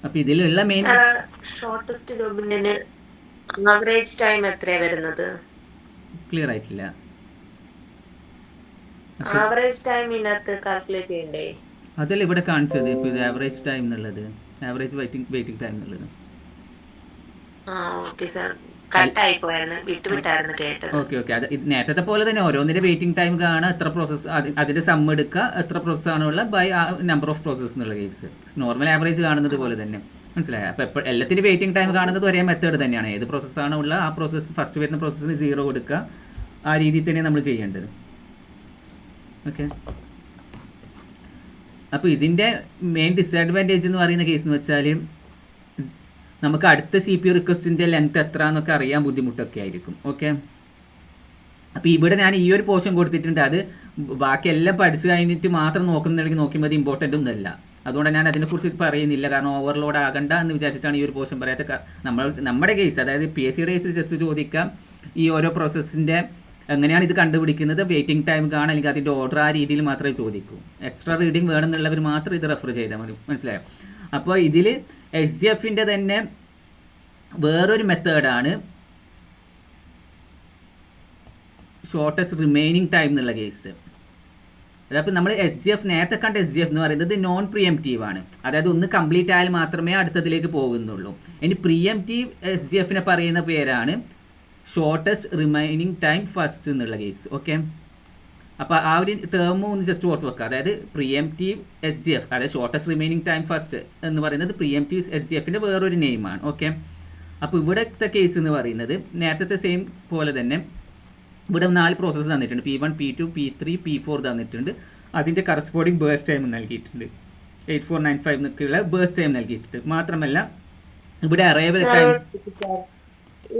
അപ്പോൾ ഇതിലുള്ള മെയിൻ ഷോർട്ടസ്റ്റ് ജോബിന് ആവറേജ് ടൈം എത്രയാണ് വരുന്നത്? ക്ലിയർ ആയിട്ടില്ല. ആവറേജ് ടൈം ഇതിനകത്ത് കാൽക്കുലേറ്റ് ചെയ്യണ്ടേ? അതല്ല ഇവിടെ കാണിച്ചത്. ഇപ്പോൾ ഇത് ആവറേജ് ടൈം എന്നുള്ളത്, ആവറേജ് വെയിറ്റിംഗ് ടൈം എന്നുള്ളത്. ഓക്കെ സാർ, കട്ടായി പോയായിരുന്നു, വിട്ടുവിട്ടായിരുന്നു കേട്ടത്. ഓക്കെ ഓക്കെ, അത് ഇത് നേരത്തെ പോലെ തന്നെ ഓരോന്നിൻ്റെ വെയിറ്റിംഗ് ടൈം കാണുക, എത്ര പ്രോസസ്സ് അതിൻ്റെ സം എടുക്കുക, എത്ര പ്രോസസ്സാണുള്ള ബൈ നമ്പർ ഓഫ് പ്രോസസ്സ് എന്നുള്ള കേസ്. നോർമൽ ആവറേജ് കാണുന്നത് പോലെ തന്നെ, മനസ്സിലായോ? അപ്പോൾ എപ്പോൾ എല്ലാത്തിൻ്റെ വെയിറ്റിംഗ് ടൈം കാണുന്നത് ഒരേ മെത്തേഡ് തന്നെയാണ്. ഏത് പ്രോസസ്സാണോ ഉള്ള ആ പ്രോസസ്സ് ഫസ്റ്റ് വരുന്ന പ്രോസസ്സിന് 0 കൊടുക്കുക, ആ രീതിയിൽ തന്നെ നമ്മൾ ചെയ്യേണ്ടത്. ഓക്കെ, അപ്പോൾ ഇതിൻ്റെ മെയിൻ ഡിസഡ്വാൻറ്റേജ് എന്ന് പറയുന്ന കേസ് എന്ന് വെച്ചാൽ നമുക്ക് അടുത്ത CPU റിക്വസ്റ്റിൻ്റെ ലെങ്ത് എത്ര എന്നൊക്കെ അറിയാൻ ബുദ്ധിമുട്ടൊക്കെ ആയിരിക്കും. ഓക്കെ, അപ്പോൾ ഇവിടെ ഞാൻ ഈ ഒരു പോർഷൻ കൊടുത്തിട്ടുണ്ട്. അത് ബാക്കി എല്ലാം പഠിച്ചു കഴിഞ്ഞിട്ട് മാത്രം നോക്കുന്നുണ്ടെങ്കിൽ നോക്കുമ്പോൾ ഇമ്പോർട്ടൻ്റ് ഒന്നുമല്ല. അതുകൊണ്ട് ഞാൻ അതിനെക്കുറിച്ച് പറയുന്നില്ല, കാരണം ഓവർലോഡ് ആകണ്ട എന്ന് വിചാരിച്ചിട്ടാണ് ഈ ഒരു പോർഷൻ പറയാത്ത. നമ്മുടെ കേസ്, അതായത് PSCയുടെ കേസിൽ ജസ്റ്റ് ചോദിക്കാം ഈ ഓരോ പ്രോസസ്സിൻ്റെ എങ്ങനെയാണ് ഇത് കണ്ടുപിടിക്കുന്നത്, വെയിറ്റിംഗ് ടൈം കാണാൻ, അല്ലെങ്കിൽ അതിൻ്റെ ഓർഡർ ആ രീതിയിൽ മാത്രമേ ചോദിക്കൂ. എക്സ്ട്രാ റീഡിങ് വേണമെന്നുള്ളവർ മാത്രം ഇത് റെഫർ ചെയ്താൽ മതി, മനസ്സിലായോ? അപ്പോൾ ഇതിൽ SGFൻ്റെ തന്നെ വേറൊരു മെത്തേഡാണ് ഷോർട്ടസ്റ്റ് റിമൈനിങ് ടൈം എന്നുള്ള കേസ്. അതപ്പോൾ നമ്മൾ SGF നേരത്തെ കണ്ട SGF എന്ന് പറയുന്നത് നോൺ പ്രീഎംപ്റ്റീവ് ആണ്. അതായത് ഒന്ന് കംപ്ലീറ്റ് ആയാൽ മാത്രമേ അടുത്തതിലേക്ക് പോകുന്നുള്ളൂ. ഇനി പ്രീഎംപ്റ്റീവ് SGFനെ പറയുന്ന പേരാണ് ഷോർട്ടസ്റ്റ് റിമൈനിങ് ടൈം ഫസ്റ്റ് എന്നുള്ള കേസ്. ഓക്കെ, അപ്പോൾ ആ ഒരു ടേം ഒന്ന് ജസ്റ്റ് ഓർത്ത് വെക്കുക. അതായത് പ്രീഎംപ്റ്റീവ് SGF, അതായത് ഷോർട്ടസ്റ്റ് റിമൈനിങ് ടൈം ഫസ്റ്റ് എന്ന് പറയുന്നത് പ്രീഎംപ്റ്റീവ് SGFൻ്റെ വേറൊരു നെയിമാണ്. ഓക്കെ, അപ്പോൾ ഇവിടുത്തെ കേസ് എന്ന് പറയുന്നത് നേരത്തെ സെയിം പോലെ തന്നെ ഇവിടെ 4 പ്രോസസ്സ് തന്നിട്ടുണ്ട്. P1, P2, P3, P4 തന്നിട്ടുണ്ട്. അതിൻ്റെ കറസ്പോണ്ടിങ് ബേസ്റ്റ് ടൈം നൽകിയിട്ടുണ്ട്. 8495 എന്നൊക്കെയുള്ള ബേസ്റ്റ് ടൈം നൽകിയിട്ടുണ്ട്. മാത്രമല്ല ഇവിടെ അറൈവൽ ടൈം.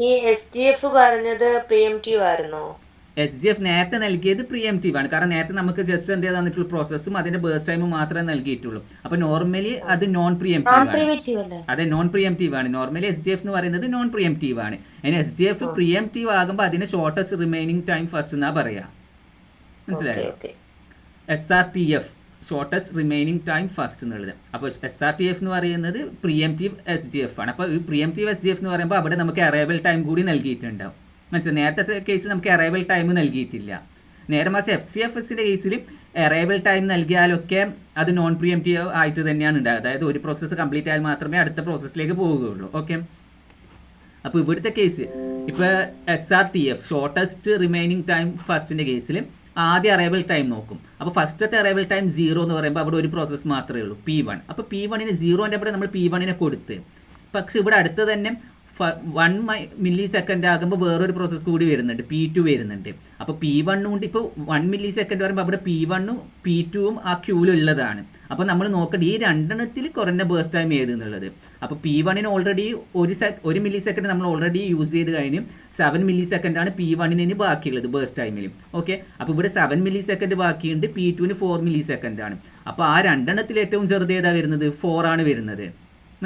ഈ SGF പറഞ്ഞത് പ്രീഎംപ്റ്റീവ് ആയിരുന്നോ? SGF നേരത്തെ നൽകിയത് പ്രീഎംപ്റ്റീവ് ആണ്. കാരണം നേരത്തെ നമുക്ക് ജസ്റ്റ് എന്ത് തന്നിട്ടുള്ള പ്രോസസ്സും അതിന്റെ ബേസ്റ്റ് ടൈമും മാത്രമേ നൽകിയിട്ടുള്ളൂ. അപ്പോൾ നോർമലി അത് നോൺ പ്രീഎംപ്റ്റീവ് ആണ്. അതെ, നോൺ പ്രീഎംപ്റ്റീവ് ആണ്. നോർമലി SGF എന്ന് പറയുന്നത് നോൺ പ്രീഎംപ്റ്റീവ് ആണ്. ഇനി SGF പ്രീഎംപ്റ്റീവ് ആകുമ്പോൾ അതിന് ഷോർട്ടസ്റ്റ് റിമൈനിങ് ടൈം ഫസ്റ്റ് എന്നാ പറയാ, മനസ്സിലായോ? SRTF, shortest remaining time first എന്നുള്ളത്. അപ്പോൾ SRTF എന്ന് പറയുന്നത് പ്രീഎംപ്റ്റീവ് SGF ആണ്. അപ്പോൾ ഈ പ്രീഎംപ്റ്റീവ് SGF എന്ന് പറയുമ്പോൾ അവിടെ നമുക്ക് അറൈവൽ ടൈം കൂടി നൽകിയിട്ടുണ്ടാവും, മനസ്സിലായി? നേരത്തെ കേസിൽ നമുക്ക് അറൈവൽ ടൈം നൽകിയിട്ടില്ല. നേരെ മറിച്ച് FCFSൻ്റെ കേസിൽ അറൈവൽ ടൈം നൽകിയാലൊക്കെ അത് നോൺ പ്രീഎംപ്റ്റീവ് ആയിട്ട് തന്നെയാണ് ഉണ്ടാകുക. അതായത് ഒരു പ്രോസസ്സ് കംപ്ലീറ്റ് ആയാൽ മാത്രമേ അടുത്ത പ്രോസസ്സിലേക്ക് പോവുകയുള്ളൂ. ഓക്കെ, അപ്പോൾ ഇവിടുത്തെ കേസ് ഇപ്പോൾ SRTF, ഷോർട്ടസ്റ്റ് റിമൈനിങ് ടൈം ഫസ്റ്റിൻ്റെ കേസിൽ ആദ്യം അറൈവൽ ടൈം നോക്കും. അപ്പോൾ ഫസ്റ്റത്തെ അറൈവൽ ടൈം 0 എന്ന് പറയുമ്പോൾ അവിടെ ഒരു പ്രോസസ്സ് മാത്രമേ ഉള്ളൂ, P1. അപ്പോൾ P1ന് 0ൻ്റെ അവിടെ നമ്മൾ P1നെ കൊടുത്ത്, പക്ഷേ ഇവിടെ അടുത്ത് തന്നെ 1 മില്ലി സെക്കൻഡ് ആകുമ്പോൾ വേറൊരു പ്രോസസ്സ് കൂടി വരുന്നുണ്ട്, P2 വരുന്നുണ്ട്. അപ്പോൾ P1 കൊണ്ട് ഇപ്പോൾ 1 മില്ലി സെക്കൻഡ് പറയുമ്പോൾ അവിടെ P1ഉം P2ഉം ആ ക്യൂവിലുള്ളതാണ്. അപ്പോൾ നമ്മൾ നോക്കേണ്ട ഈ രണ്ടെണ്ണത്തിൽ കുറഞ്ഞ ബേസ്റ്റ് ടൈം ഏത് എന്നുള്ളത്. അപ്പോൾ P1ന് ഓൾറെഡി 1 മില്ലി സെക്കൻഡ് നമ്മൾ ഓൾറെഡി യൂസ് ചെയ്ത് കഴിഞ്ഞ് 7 മില്ലി സെക്കൻഡാണ് P1ന് ബാക്കിയുള്ളത് ബേസ്റ്റ് ടൈമിൽ. ഓക്കെ, അപ്പോൾ ഇവിടെ 7 മില്ലി സെക്കൻഡ് ബാക്കിയുണ്ട്, P2ന് 4 മില്ലി സെക്കൻഡാണ്. അപ്പോൾ ആ രണ്ടെണ്ണത്തിൽ ഏറ്റവും ചെറുത് ഏതാ വരുന്നത്? 4 ആണ് വരുന്നത്,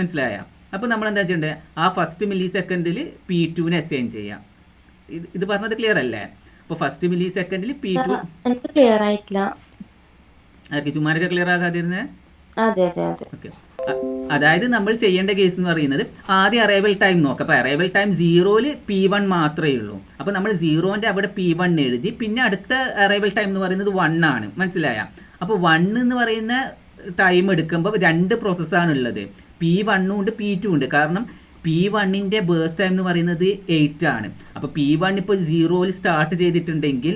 മനസ്സിലായ? അപ്പോൾ നമ്മൾ എന്താ ചെയ്യേണ്ടത്? ആ ഫസ്റ്റ് മില്ലി സെക്കൻഡിൽ P2നെ അസൈൻ ചെയ്യാം. ഇത് പറഞ്ഞത് ക്ലിയർ അല്ലേ? അപ്പോൾ ഫസ്റ്റ് മില്ലി സെക്കൻഡിൽ P2 ക്ലിയർ ആയിട്ടില്ല. ആർക്ക് ചുമ്മാരൊക്കെ ക്ലിയർ ആകാതിരുന്നേ? അതെ അതെ അതെ. ഓക്കെ, അതായത് നമ്മൾ ചെയ്യേണ്ട കേസ് എന്ന് പറയുന്നത് ആദ്യം അറൈവൽ ടൈം നോക്കാം. അപ്പോൾ അറൈവൽ ടൈം 0ൽ P1 മാത്രമേ ഉള്ളൂ. അപ്പോൾ നമ്മൾ 0ൻ്റെ അവിടെ P1 എഴുതി, പിന്നെ അടുത്ത അറൈവൽ ടൈം എന്ന് പറയുന്നത് 1 ആണ്, മനസ്സിലായ? അപ്പോൾ 1 എന്ന് പറയുന്ന ടൈം എടുക്കുമ്പോൾ 2 പ്രോസസ്സാണ് ഉള്ളത്, P1 ഉണ്ട് P2 ഉണ്ട്. കാരണം P1ൻ്റെ ബേസ്റ്റ് ടൈം എന്ന് പറയുന്നത് 8 ആണ്. അപ്പോൾ P1 ഇപ്പോൾ 0ൽ സ്റ്റാർട്ട് ചെയ്തിട്ടുണ്ടെങ്കിൽ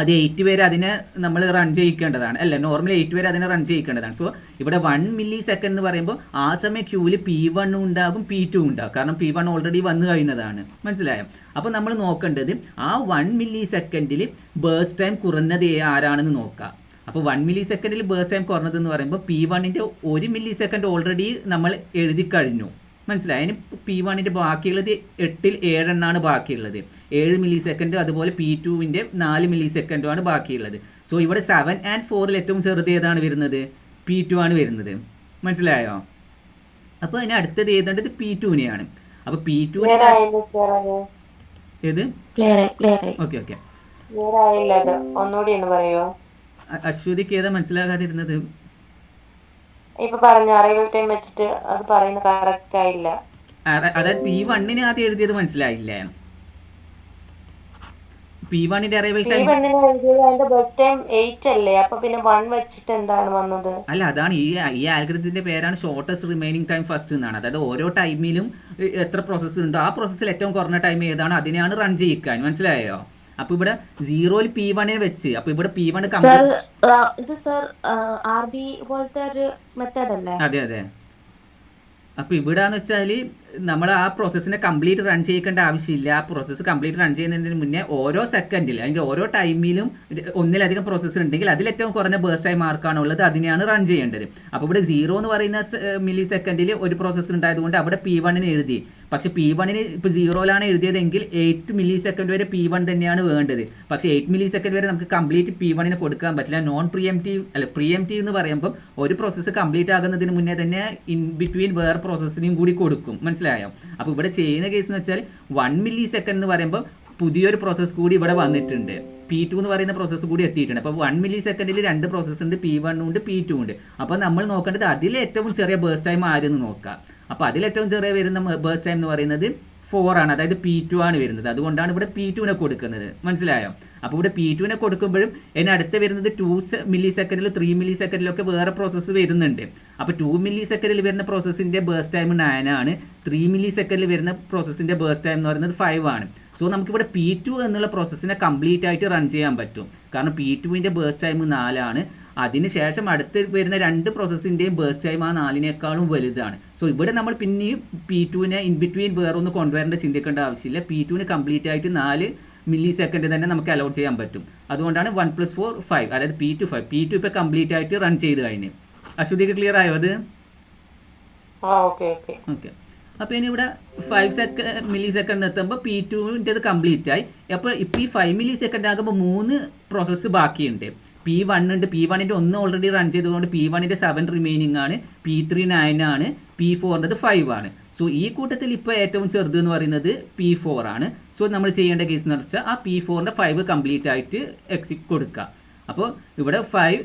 അത് 8 വരെ അതിനെ നമ്മൾ റൺ ചെയ്യിക്കേണ്ടതാണ്, അല്ല നോർമലി 8 വരെ അതിനെ റൺ ചെയ്യിക്കേണ്ടതാണ്. സോ ഇവിടെ 1 മില്ലി സെക്കൻഡ് എന്ന് പറയുമ്പോൾ ആ സമയം ക്യൂവിൽ P1 ഉണ്ടാകും P2 ഉണ്ടാകും, കാരണം P1 ഓൾറെഡി വന്നു കഴിഞ്ഞതാണ്, മനസ്സിലായോ? അപ്പോൾ നമ്മൾ നോക്കേണ്ടത് ആ 1 മില്ലി സെക്കൻഡിൽ ബേസ്റ്റ് ടൈം കുറഞ്ഞത് ആരാണെന്ന് നോക്കാം. അപ്പോൾ 1 മില്ലി സെക്കൻഡിൽ ബേസ്റ്റ് ടൈം കുറഞ്ഞതെന്ന് പറയുമ്പോൾ P1ൻ്റെ 1 മില്ലി സെക്കൻഡ് ഓൾറെഡി നമ്മൾ എഴുതി കഴിഞ്ഞു. മനസ്സിലായി? അതിന് P1ൻ്റെ ബാക്കിയുള്ളത് 8ൽ 7 എണ്ണമാണ് ബാക്കിയുള്ളത്. 7 മില്ലി സെക്കൻഡ്. അതുപോലെ P2ൻ്റെ 4 മില്ലി സെക്കൻഡുമാണ് ബാക്കിയുള്ളത്. സോ ഇവിടെ 7 and 4ൽ ഏറ്റവും ചെറുത് ഏതാണ് വരുന്നത്? P2 ആണ് വരുന്നത്. മനസ്സിലായോ? അപ്പോൾ അതിന് അടുത്തത് ഏതാണ്ടത് P2നെയാണ്. അപ്പോൾ P2നെ ഏത്? ഓക്കെ ഒന്നുകൂടി ഒന്ന് പറയോ? അശ്വതിക്ക് ഏതാ മനസ്സിലാകാതിരുന്നത്? ഇപ്പൊ പറഞ്ഞ അറൈവൽ ടൈം വെച്ചിട്ട് അത് പറയുന്നത് കറക്റ്റ് ആയില്ല. അതായത് P1നെ ആദ്യം എഴുതിയത് മനസ്സിലായില്ലേ? P1ന്റെ അറൈവൽ ടൈം അതിന്റെ ബെസ്റ്റ് ടൈം 8 അല്ലേ? അപ്പൊ പിന്നെ 1 വെച്ചിട്ട് എന്താണ് വന്നത്? അല്ല, അതാണ് ഈ ആൽഗരിതത്തിന്റെ പേരാണ് ഷോർട്ടസ്റ്റ് റിമൈനിങ് ടൈം ഫസ്റ്റ് എന്നാണ്. അതായത് ഓരോ ടൈമിലും എത്ര പ്രോസസ്സ് ഉണ്ടോ ആ പ്രോസസ്സിൽ ഏറ്റവും കുറഞ്ഞ ടൈം ഏതാണ് അതിനെയാണ് റൺ ചെയ്യിക്കാൻ. മനസ്സിലായോ? അപ്പൊ ഇവിടെ 0ൽ P1നെ വെച്ച് അപ്പൊ ഇവിടെ P1 അതെ അതെ. അപ്പോൾ ഇവിടെന്ന് വെച്ചാൽ നമ്മൾ ആ പ്രോസസ്സിനെ കംപ്ലീറ്റ് റൺ ചെയ്യിക്കേണ്ട ആവശ്യമില്ല. ആ പ്രോസസ്സ് കംപ്ലീറ്റ് റൺ ചെയ്യുന്നതിന് മുന്നേ ഓരോ സെക്കൻഡിൽ അല്ലെങ്കിൽ ഓരോ ടൈമിലും ഒന്നിലധികം പ്രോസസ്സ് ഉണ്ടെങ്കിൽ അതിലേറ്റവും കുറഞ്ഞ ബേസ്റ്റ് ടൈം മാർക്കാണ് ഉള്ളത്, അതിനെയാണ് റൺ ചെയ്യേണ്ടത്. അപ്പോൾ ഇവിടെ 0 എന്ന് പറയുന്ന മില്ലി സെക്കൻഡിൽ ഒരു പ്രോസസ്സ് ഉണ്ടായതുകൊണ്ട് അവിടെ P1നെ എഴുതി. പക്ഷേ P1ന് ഇപ്പോൾ 0ലാണ് എഴുതിയതെങ്കിൽ 8 മില്ലി സെക്കൻഡ് വരെ P1 തന്നെയാണ് വേണ്ടത്. പക്ഷേ 8 മില്ലി സെക്കൻഡ് വരെ നമുക്ക് കംപ്ലീറ്റ് P1നെ കൊടുക്കാൻ പറ്റില്ല. നോൺ പ്രിയംറ്റീവ് പ്രിയംറ്റീവ് എന്ന് പറയുമ്പോൾ ഒരു പ്രോസസ്സ് കംപ്ലീറ്റ് ആകുന്നതിന് മുന്നേ തന്നെ ഇൻ ബിറ്റ്വീൻ വേറെ പ്രോസസ്സിനെയും കൂടി കൊടുക്കും. മനസ്സിലായോ? അപ്പോൾ ഇവിടെ ചെയ്യുന്ന കേസ് എന്ന് വെച്ചാൽ 1 മില്ലി സെക്കൻഡ് എന്ന് പറയുമ്പോൾ പുതിയൊരു പ്രോസസ്സ് കൂടി ഇവിടെ വന്നിട്ടുണ്ട്. P2 എന്ന് പറയുന്ന പ്രോസസ്സ് കൂടി എത്തിയിട്ടുണ്ട്. അപ്പോൾ 1 മില്ലി സെക്കൻഡിൽ 2 പ്രോസസ്സ് ഉണ്ട്, P1 ഉണ്ട് P2 ഉണ്ട്. അപ്പോൾ നമ്മൾ നോക്കേണ്ടത് അതിൽ ഏറ്റവും ചെറിയ ബേസ്റ്റ് ടൈം ആരെന്ന് നോക്കാം. അപ്പോൾ അതിലേറ്റവും ചെറിയ വരുന്ന ബേസ്റ്റ് ടൈം എന്ന് പറയുന്നത് 4 ആണ്. അതായത് P2 ആണ് വരുന്നത്. അതുകൊണ്ടാണ് ഇവിടെ P2നെ കൊടുക്കുന്നത്. മനസ്സിലായോ? അപ്പോൾ ഇവിടെ P2നെ കൊടുക്കുമ്പോഴും ഇനി അടുത്ത് വരുന്നത് 2 മില്ലി സെക്കൻഡിലും 3 മില്ലി സെക്കൻഡിലൊക്കെ വേറെ പ്രോസസ്സ് വരുന്നുണ്ട്. അപ്പോൾ 2 മില്ലി സെക്കൻഡിൽ വരുന്ന പ്രോസസ്സിൻ്റെ ബേസ്റ്റ് ടൈം 9 ആണ്. 3 മില്ലി സെക്കൻഡിൽ വരുന്ന പ്രോസസ്സിൻ്റെ ബേസ്റ്റ് ടൈം എന്ന് പറയുന്നത് 5 ആണ്. സോ നമുക്കിവിടെ P2 എന്നുള്ള പ്രോസസ്സിനെ കംപ്ലീറ്റ് ആയിട്ട് റൺ ചെയ്യാൻ പറ്റും. കാരണം P2ൻ്റെ ബേസ്റ്റ് ടൈം 4 ആണ്. അതിനുശേഷം അടുത്ത് വരുന്ന 2 പ്രോസസ്സിൻ്റെയും ബേസ്റ്റ് ടൈം ആ 4നേക്കാളും വലുതാണ്. സോ ഇവിടെ നമ്മൾ പിന്നെയും P2നെ ഇൻ ബിറ്റ്വീൻ വേറൊന്ന് കൊണ്ടുവരേണ്ട ചിന്തിക്കേണ്ട ആവശ്യമില്ല. P2ന് കംപ്ലീറ്റ് ആയിട്ട് 4 മില്ലി സെക്കൻഡ് തന്നെ നമുക്ക് അലോട്ട് ചെയ്യാൻ പറ്റും. അതുകൊണ്ടാണ് 1 + 4 5, അതായത് P2 5. P2 ഇപ്പോൾ കംപ്ലീറ്റ് ആയിട്ട് റൺ ചെയ്ത് കഴിഞ്ഞ്. അശ്വതിക്ക് ക്ലിയർ ആയോ അത്? ഓക്കെ. അപ്പോൾ ഇനി ഇവിടെ 5 മില്ലി സെക്കൻഡ് എത്തുമ്പോൾ P2ൻ്റെത് കംപ്ലീറ്റ് ആയി. അപ്പോൾ ഇപ്പോൾ ഈ 5 മില്ലി സെക്കൻഡ് ആകുമ്പോൾ 3 പ്രോസസ്സ് ബാക്കിയുണ്ട്. P1 ഉണ്ട്. P1ൻ്റെ 1 ഓൾറെഡി റൺ ചെയ്തതുകൊണ്ട് P1ൻ്റെ 7 റിമൈനിങ് ആണ്. P3 9 ആണ്. P4ൻ്റെത് 5 ആണ്. സോ ഈ കൂട്ടത്തിൽ ഇപ്പോൾ ഏറ്റവും ചെറുത് എന്ന് പറയുന്നത് P4 ആണ്. സോ നമ്മൾ ചെയ്യേണ്ട കേസ് എന്ന് വെച്ചാൽ ആ P4ൻ്റെ 5 കംപ്ലീറ്റ് ആയിട്ട് കൊടുക്കുക. അപ്പോൾ ഇവിടെ 5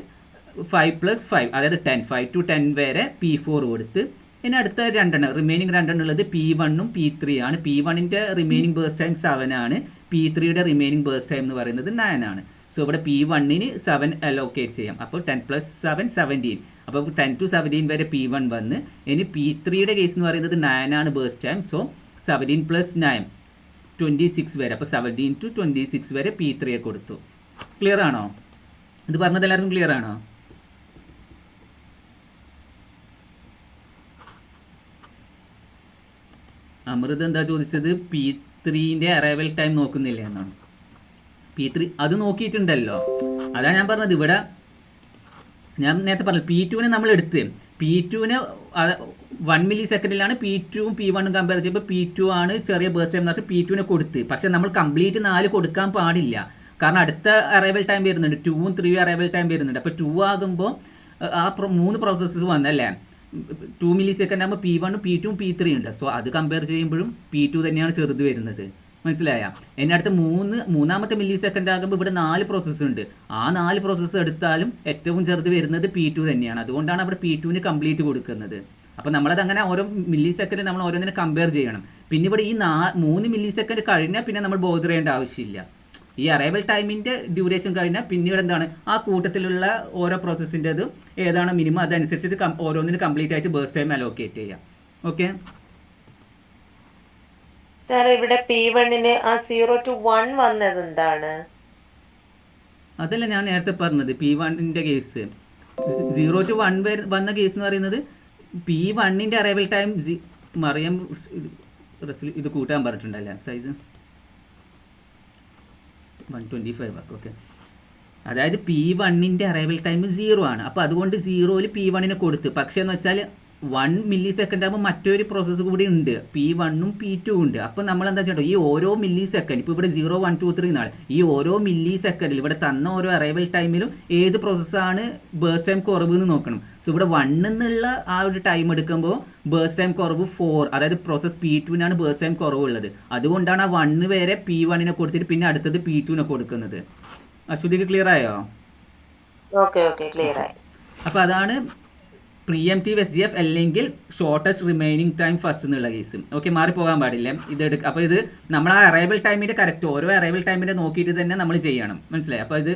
+ 5 അതായത് 10, 5 to 10 വരെ P4 കൊടുത്ത് ഇനി അടുത്ത 2 റിമൈനിങ് 2 ഉള്ളത് P1ഉം P3 ആണ്. P1ൻ്റെ റിമൈനിങ് ബേസ്റ്റ് ടൈം 7 ആണ്. P3യുടെ റിമൈനിങ് ബേസ്റ്റ് ടൈം എന്ന് പറയുന്നത് 9 ആണ്. സോ ഇവിടെ P1ന് 7 അലോക്കേറ്റ് ചെയ്യാം. അപ്പോൾ 10 + 7 17. അപ്പോൾ 10 to 17 വരെ P1 വന്ന് ഇനി P3യുടെ കേസ് എന്ന് പറയുന്നത് 9 ആണ് ബേസ്റ്റ് ടൈം. സോ 17 + 9 26 വരെ. അപ്പോൾ 17 to 26 വരെ P3യെ കൊടുത്തു. ക്ലിയർ ആണോ? ഇത് പറഞ്ഞത് എല്ലാവർക്കും ക്ലിയർ ആണോ? അമൃത് എന്താ ചോദിച്ചത്? P3ൻ്റെ അറൈവൽ ടൈം നോക്കുന്നില്ല എന്നാണ്. P3 അത് നോക്കിയിട്ടുണ്ടല്ലോ. അതാണ് ഞാൻ പറഞ്ഞത്. ഇവിടെ ഞാൻ നേരത്തെ പറഞ്ഞു P2നെ നമ്മൾ എടുത്ത് P2നെ 1 മില്ലി സെക്കൻഡിലാണ് P2ഉം P1ഉം കമ്പയർ ചെയ്യുമ്പോൾ P2 ആണ് ചെറിയ ബേസ്റ്റ് ടൈം എന്ന് പറഞ്ഞാൽ P2നെ കൊടുത്ത്. പക്ഷേ നമ്മൾ കംപ്ലീറ്റ് 4 കൊടുക്കാൻ പാടില്ല. കാരണം അടുത്ത അറൈവൽ ടൈം വരുന്നുണ്ട്. 2ഉം 3ഉം അറൈവൽ ടൈം വരുന്നുണ്ട്. അപ്പോൾ 2 ആകുമ്പോൾ ആ 3 പ്രോസസ്സസ് വന്നല്ലേ. 2 മില്ലി സെക്കൻഡ് ആകുമ്പോൾ P1ഉം P2ഉം P3 ഉണ്ട്. സോ അത് കമ്പയർ ചെയ്യുമ്പോഴും P2 തന്നെയാണ് ചെറുത് വരുന്നത്. മനസ്സിലായ? എൻ്റെ അടുത്ത് മൂന്നാമത്തെ മില്ലി സെക്കൻഡ് ആകുമ്പോൾ ഇവിടെ 4 പ്രോസസ്സ് ഉണ്ട്. ആ 4 പ്രോസസ്സ് എടുത്താലും ഏറ്റവും ചെറുത് വരുന്നത് P2 തന്നെയാണ്. അതുകൊണ്ടാണ് അവിടെ P2ന് കംപ്ലീറ്റ് കൊടുക്കുന്നത്. അപ്പോൾ നമ്മളത് അങ്ങനെ ഓരോ മില്ലി സെക്കൻഡ് നമ്മൾ ഓരോന്നിനെ കമ്പയർ ചെയ്യണം. പിന്നെ ഇവിടെ ഈ 3 മില്ലി സെക്കൻഡ് കഴിഞ്ഞാൽ പിന്നെ നമ്മൾ ബോധർ ചെയ്യേണ്ട ആവശ്യമില്ല. ഈ അറൈവൽ ടൈമിൻ്റെ ഡ്യൂറേഷൻ കഴിഞ്ഞാൽ പിന്നീട് എന്താണ് ആ കൂട്ടത്തിലുള്ള ഓരോ പ്രോസസ്സിൻ്റെത് ഏതാണോ മിനിമം അതനുസരിച്ചിട്ട് ഓരോന്നിന് കംപ്ലീറ്റ് ആയിട്ട് ബേസ്റ്റ് ടൈം അലോക്കേറ്റ് ചെയ്യാം. ഓക്കെ സാർ, ഇവിടെ P1ന് ആ 0 to 1 വന്നത് എന്താണ്? അതല്ല ഞാൻ നേരത്തെ പറഞ്ഞത്. P1ൻ്റെ കേസ് 0 to 1 വന്ന കേസ് എന്ന് പറയുന്നത് P1ൻ്റെ അറൈവൽ ടൈം മറിയം ഇത് കൂട്ടാൻ പറഞ്ഞിട്ടുണ്ടല്ലേ സൈസ് 125 ആക്കും. ഓക്കെ അതായത് P1ൻ്റെ അറൈവൽ ടൈം 0 ആണ്. അപ്പോൾ അതുകൊണ്ട് 0ൽ P1നെ കൊടുത്ത്. പക്ഷേ എന്ന് വെച്ചാൽ 1 മില്ലി സെക്കൻഡ് ആകുമ്പോൾ മറ്റൊരു പ്രോസസ്സ് കൂടി ഉണ്ട്, P1ഉം P2 ഉണ്ട്. അപ്പോൾ നമ്മൾ എന്താ ചെയ്യണ്ടോ, ഈ ഓരോ മില്ലി സെക്കൻഡ്, ഇപ്പോൾ ഇവിടെ 0 1 2 3 എന്നാണ്, ഈ ഓരോ മില്ലി സെക്കൻഡിൽ ഇവിടെ തന്ന ഓരോ അറൈവൽ ടൈമിലും ഏത് പ്രോസസ്സാണ് ബേസ്റ്റ് ടൈം കുറവ് എന്ന് നോക്കണം. സോ ഇവിടെ 1 എന്നുള്ള ആ ഒരു ടൈം എടുക്കുമ്പോൾ ബേസ്റ്റ് ടൈം കുറവ് 4, അതായത് പ്രോസസ് P2നാണ് ബേസ്റ്റ് ടൈം കുറവുള്ളത്. അതുകൊണ്ടാണ് ആ 1 വരെ P1നെ കൊടുത്തിട്ട് പിന്നെ അടുത്തത് P2നെ കൊടുക്കുന്നത്. അശ്വതിക്ക് ക്ലിയർ ആയോ? ഓക്കെ ക്ലിയർ ആയി. അപ്പോൾ അതാണ് പ്രീഎംറ്റീവ് SGF അല്ലെങ്കിൽ ഷോർട്ടസ്റ്റ് റിമൈനിങ് ടൈം ഫസ്റ്റ് എന്നുള്ള കേസ്. ഓക്കെ, മാറിപ്പോകാൻ പാടില്ല ഇത് എടുക്കുക. അപ്പോൾ ഇത് നമ്മൾ ആ അറൈവൽ ടൈമിൻ്റെ കറക്റ്റ് ഓരോ അറൈവൽ ടൈമിൻ്റെ നോക്കിയിട്ട് തന്നെ നമ്മൾ ചെയ്യണം, മനസ്സിലായി? അപ്പോൾ ഇത്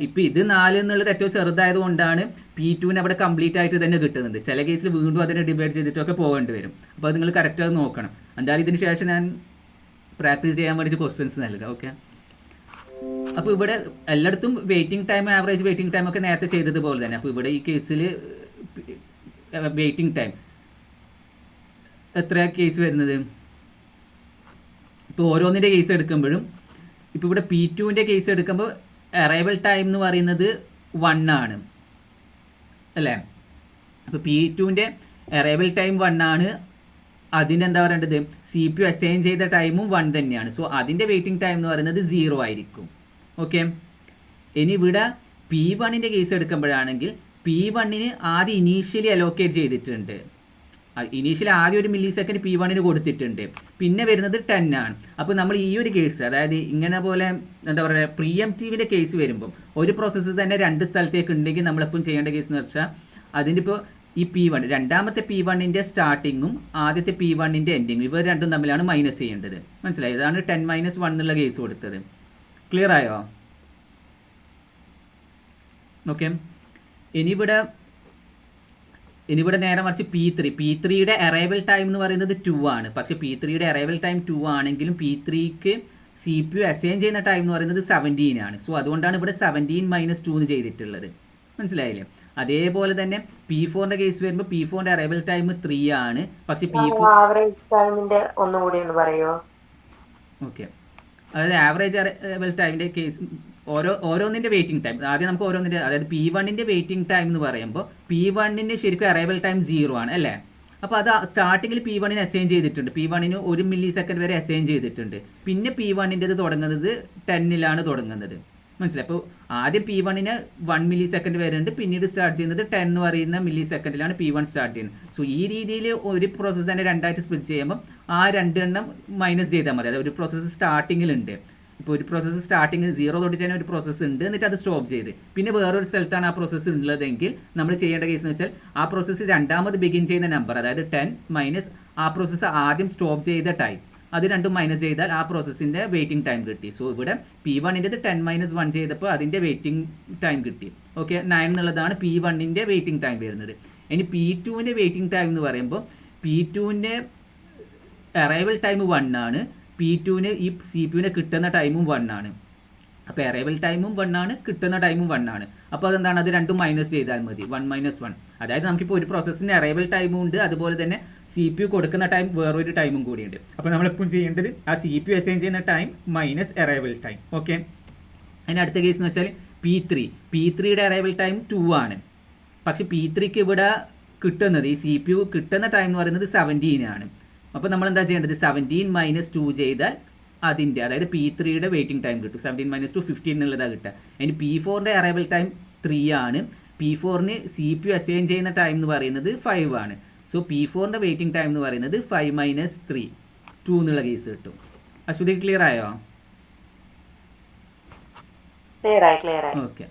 ഇപ്പോൾ ഇത് 4 എന്നുള്ളത് ഏറ്റവും ചെറുതായത് കൊണ്ടാണ് P2ന് അവിടെ കംപ്ലീറ്റ് ആയിട്ട് തന്നെ കിട്ടുന്നത്. ചില കേസിൽ വീണ്ടും അതിനെ ഡിവൈഡ് ചെയ്തിട്ടൊക്കെ പോകേണ്ടി വരും. അപ്പോൾ അത് നിങ്ങൾ കറക്റ്റ് അത് നോക്കണം. എന്തായാലും ഇതിന് ശേഷം ഞാൻ പ്രാക്ടീസ് ചെയ്യാൻ വേണ്ടിയിട്ട് ക്വസ്റ്റ്യൻസ് നൽകുക. ഓക്കെ, അപ്പോൾ ഇവിടെ എല്ലായിടത്തും waiting time, average waiting time ഒക്കെ നേരത്തെ ചെയ്തതുപോലെ തന്നെ. അപ്പോൾ ഇവിടെ ഈ കേസിൽ വെയിറ്റിംഗ് ടൈം എത്ര കേസ് വരുന്നത്, ഇപ്പോൾ ഓരോന്നിൻ്റെ കേസ് എടുക്കുമ്പോഴും, ഇപ്പോൾ ഇവിടെ P2ൻ്റെ കേസ് എടുക്കുമ്പോൾ അറൈവൽ ടൈം എന്ന് പറയുന്നത് 1 ആണ് അല്ലേ? അപ്പോൾ P2ൻ്റെ അറൈവൽ ടൈം 1 ആണ്. അതിനെന്താ പറയേണ്ടത്, CPU അസൈൻ ചെയ്ത ടൈമും 1 തന്നെയാണ്. സോ അതിൻ്റെ വെയിറ്റിംഗ് ടൈം എന്ന് പറയുന്നത് 0 ആയിരിക്കും. ഓക്കെ, ഇനി ഇവിടെ P1ൻ്റെ കേസ് എടുക്കുമ്പോഴാണെങ്കിൽ P1ന് ആദ്യം ഇനീഷ്യലി അലോക്കേറ്റ് ചെയ്തിട്ടുണ്ട്. ഇനീഷ്യലി ആദ്യം 1 മില്ലി സെക്കൻഡ് P1ന് കൊടുത്തിട്ടുണ്ട്. പിന്നെ വരുന്നത് 10 ആണ്. അപ്പോൾ നമ്മൾ ഈ ഒരു കേസ്, അതായത് ഇങ്ങനെ പോലെ എന്താ പറയുക, പ്രീഎംറ്റീവിൻ്റെ കേസ് വരുമ്പം ഒരു പ്രോസസ്സ് തന്നെ 2 സ്ഥലത്തേക്ക് ഉണ്ടെങ്കിൽ നമ്മളെപ്പോഴും ചെയ്യേണ്ട കേസ് എന്ന് വെച്ചാൽ അതിൻ്റെ ഇപ്പോൾ ഈ P1 രണ്ടാമത്തെ P1ൻ്റെ സ്റ്റാർട്ടിങ്ങും ആദ്യത്തെ P1ൻ്റെ എൻഡിങ്ങും ഇവർ രണ്ടും തമ്മിലാണ് മൈനസ് ചെയ്യേണ്ടത്, മനസ്സിലായി? ഇതാണ് 10 - 1 എന്നുള്ള കേസ് കൊടുത്തത്. ക്ലിയർ ആയോ? ഓക്കെ, ഇനിയിവിടെ നേരെ മറിച്ച് P3യുടെ അറൈവൽ ടൈം എന്ന് പറയുന്നത് 2 ആണ്. പക്ഷേ P3യുടെ അറൈവൽ ടൈം 2 ആണെങ്കിലും P3ക്ക് CPU അസൈൻ ചെയ്യുന്ന ടൈം എന്ന് പറയുന്നത് 17 ആണ്. സോ അതുകൊണ്ടാണ് ഇവിടെ 17 - 2 എന്ന് ചെയ്തിട്ടുള്ളത്, മനസ്സിലായില്ലേ? അതേപോലെ തന്നെ P4ൻ്റെ കേസ് വരുമ്പോൾ P4ൻ്റെ അറൈവൽ ടൈം 3 ആണ്. പക്ഷേ P4 ആവറേജ് ടൈമിന്റെ ഒന്നുകൂടി ഒന്ന് പറയുമോ? ഓക്കെ, അതായത് ആവറേജ് അറൈവൽ ടൈമിൻ്റെ കേസ് ഓരോന്നിൻ്റെ വെയിറ്റിംഗ് ടൈം ആദ്യം നമുക്ക് ഓരോന്നിൻ്റെ, അതായത് P1ൻ്റെ വെയിറ്റിംഗ് ടൈം എന്ന് പറയുമ്പോൾ P1ന് ശരിക്കും അറൈവൽ ടൈം 0 ആണ് അല്ലേ? അപ്പോൾ അത് സ്റ്റാർട്ടിങ്ങിൽ P1ന് അസൈൻ ചെയ്തിട്ടുണ്ട്. P1ന് 1 മില്ലി സെക്കൻഡ് വരെ അസൈൻ ചെയ്തിട്ടുണ്ട്. പിന്നെ P1ൻ്റെത് തുടങ്ങുന്നത് 10ലാണ് തുടങ്ങുന്നത്, മനസ്സിലായി? അപ്പോൾ ആദ്യം P1ന് 1 മില്ലി സെക്കൻഡ് വരെ ഉണ്ട്, പിന്നീട് സ്റ്റാർട്ട് ചെയ്യുന്നത് 10 എന്ന് പറയുന്ന മില്ലി സെക്കൻഡിലാണ് P1 സ്റ്റാർട്ട് ചെയ്യുന്നത്. സോ ഈ രീതിയിൽ ഒരു പ്രോസസ്സ് തന്നെ 2ആയിട്ട് സ്പ്ലിറ്റ് ചെയ്യുമ്പോൾ ആ 2 എണ്ണം മൈനസ് ചെയ്താൽ മതി. അതായത് ഒരു പ്രോസസ്സ് സ്റ്റാർട്ടിങ്ങിലുണ്ട്, ഇപ്പോൾ ഒരു പ്രോസസ്സ് സ്റ്റാർട്ടിങ് 0 തൊട്ടിട്ട് തന്നെ ഒരു പ്രോസസ്സ് ഉണ്ട്, എന്നിട്ട് അത് സ്റ്റോപ്പ് ചെയ്ത് പിന്നെ വേറൊരു സ്ഥലത്താണ് ആ പ്രോസസ്സ് ഉള്ളതെങ്കിൽ നമ്മൾ ചെയ്യേണ്ട കേസ് എന്ന് വെച്ചാൽ ആ പ്രോസസ്സ് രണ്ടാമത് ബിഗിൻ ചെയ്യുന്ന നമ്പർ, അതായത് 10 മൈനസ് ആ പ്രോസസ്സ് ആദ്യം സ്റ്റോപ്പ് ചെയ്ത ടൈം, അത് രണ്ടും മൈനസ് ചെയ്താൽ ആ പ്രോസസ്സിൻ്റെ വെയിറ്റിംഗ് ടൈം കിട്ടി. സോ ഇവിടെ P1ൻ്റെത് 10 - 1 ചെയ്തപ്പോൾ അതിൻ്റെ വെയിറ്റിംഗ് ടൈം കിട്ടി. ഓക്കെ, 9 എന്നുള്ളതാണ് P1ൻ്റെ വെയിറ്റിംഗ് ടൈം വരുന്നത്. ഇനി P2ൻ്റെ വെയിറ്റിംഗ് ടൈം എന്ന് പറയുമ്പോൾ P2ൻ്റെ അറൈവൽ ടൈം 1 ആണ്, P2ന് ഈ CPU കിട്ടുന്ന ടൈമും 1 ആണ്. അപ്പോൾ അറൈവൽ ടൈമും 1 ആണ്, കിട്ടുന്ന ടൈമും 1 ആണ്. അപ്പോൾ അതെന്താണ്, അത് രണ്ടും മൈനസ് ചെയ്താൽ മതി. 1 - 1, അതായത് നമുക്കിപ്പോൾ ഒരു പ്രോസസ്സിന് അറൈവൽ ടൈമും ഉണ്ട്, അതുപോലെ തന്നെ CPU കൊടുക്കുന്ന ടൈം വേറൊരു ടൈമും കൂടിയുണ്ട്. അപ്പോൾ നമ്മളെപ്പോഴും ചെയ്യേണ്ടത് ആ CPU അസൈൻ ചെയ്യുന്ന time minus arrival time. Okay, അതിന് അടുത്ത കേസ് എന്ന് വെച്ചാൽ P3യുടെ അറൈവൽ ടൈം 2 ആണ്. പക്ഷേ P3ക്ക് ഇവിടെ കിട്ടുന്നത് ഈ CPU കിട്ടുന്ന ടൈം എന്ന് പറയുന്നത് 17 ആണ്. അപ്പോൾ നമ്മൾ എന്താ ചെയ്യേണ്ടത്, 17 - 2 ചെയ്താൽ അതിൻ്റെ, അതായത് P3യുടെ വെയിറ്റിംഗ് ടൈം കിട്ടും. 17 - 2 15 എന്നുള്ളതാണ് കിട്ടുക. ഇനി P4ൻ്റെ അറൈവൽ ടൈം 3 ആണ്. P4ന് CPU അസൈൻ ചെയ്യുന്ന ടൈം എന്ന് പറയുന്നത് 5 ആണ്. സോ P4ൻ്റെ വെയിറ്റിംഗ് ടൈം എന്ന് പറയുന്നത് 5 - 3 2 എന്നുള്ള കേസ് കിട്ടും. അശ്വതി ക്ലിയർ ആയോ? ക്ലിയർ ആയി. ഓക്കെ,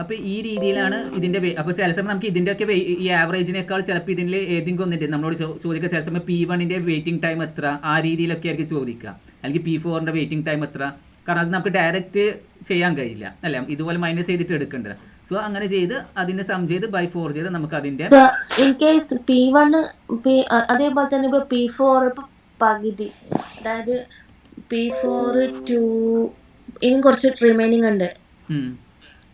അപ്പോൾ ഈ രീതിയിലാണ് ഇതിൻ്റെ അപ്പോൾ ചില സമയം നമുക്ക് ഇതിൻ്റെയൊക്കെ ഈ ആവറേജിനേക്കാൾ ചിലപ്പോൾ ഇതിൽ ഏതെങ്കിലും ഒന്നിൻ്റെ നമ്മളോട് ചോദിക്കുക. ചില സമയം P1ൻ്റെ വെയിറ്റിംഗ് ടൈം എത്ര, ആ രീതിയിലൊക്കെ ആയിരിക്കും ചോദിക്കുക. അല്ലെങ്കിൽ P4ൻ്റെ വെയിറ്റിംഗ് ടൈം എത്ര, കാരണം അത് നമുക്ക് ഡയറക്റ്റ് ചെയ്യാൻ കഴിയില്ല അല്ലേ, ഇതുപോലെ മൈനസ് ചെയ്തിട്ട് എടുക്കേണ്ടത്. സോ അങ്ങനെ ചെയ്ത് അതിനെ സം ചെയ്ത് ബൈ 4 ചെയ്ത് നമുക്ക് അതിൻ്റെ ഇൻ കേസ് P1 അതേപോലെ തന്നെ ഇപ്പോൾ P4 ഇപ്പോൾ പകുതി, അതായത് P4 2 ഇനി കുറച്ച് റിമൈനിങ് ഉണ്ട്,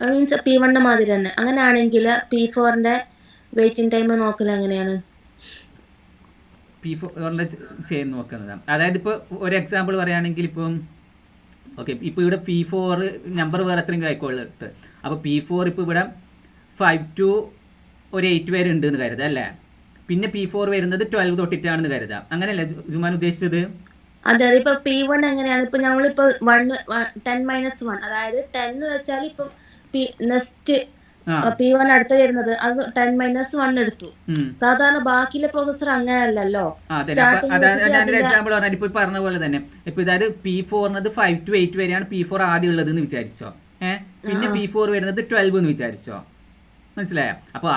മീൻസ് P1ൻ്റെ മാതിരി തന്നെ. അങ്ങനെ ആണെങ്കിൽ P4ൻ്റെ വെയിറ്റിംഗ് ടൈം നോക്കൽ എങ്ങനെയാണ്? P4ൻ്റെ ചെയ്ത് നോക്കുന്നത്, അതായത് ഇപ്പോൾ ഒരു എക്സാമ്പിൾ പറയുകയാണെങ്കിൽ ഇപ്പം ഓക്കെ. ഇപ്പോൾ ഇവിടെ P4 നമ്പർ വേറെ എത്രയും ആയിക്കോളട്ടെ. അപ്പോൾ P4 ഇപ്പോൾ ഇവിടെ 5 to ഒരു 8 വരെ ഉണ്ട് എന്ന് കരുതാം അല്ലേ. പിന്നെ P4 വരുന്നത് 12 തൊട്ടിട്ടാണെന്ന് കരുതാം. അങ്ങനെയല്ലേ ജുമാൻ ഉദ്ദേശിച്ചത്? അതെ ഇപ്പൊ P1 എങ്ങനെയാണ്, ഇപ്പൊ നമ്മളിപ്പോ 10-1 അതായത് 10 വെച്ചാൽ ഇപ്പം നെക്സ്റ്റ് P1 അടുത്ത് വരുന്നത് അത് 10-1 എടുത്തു. സാധാരണ ബാക്കിയുള്ള പ്രോസസ്സർ അങ്ങനെയല്ലല്ലോ. ഞാനൊരു എക്സാമ്പിൾ പറഞ്ഞാൽ ഇപ്പോൾ പറഞ്ഞ പോലെ തന്നെ ഇപ്പോൾ ഇതായത് P4 5 to 8 വരെയാണ് P4 ആദ്യം ഉള്ളത് എന്ന് വിചാരിച്ചോ. പിന്നെ P4 വരുന്നത് 12 എന്ന് വിചാരിച്ചോ. മനസ്സിലായോ? അപ്പോൾ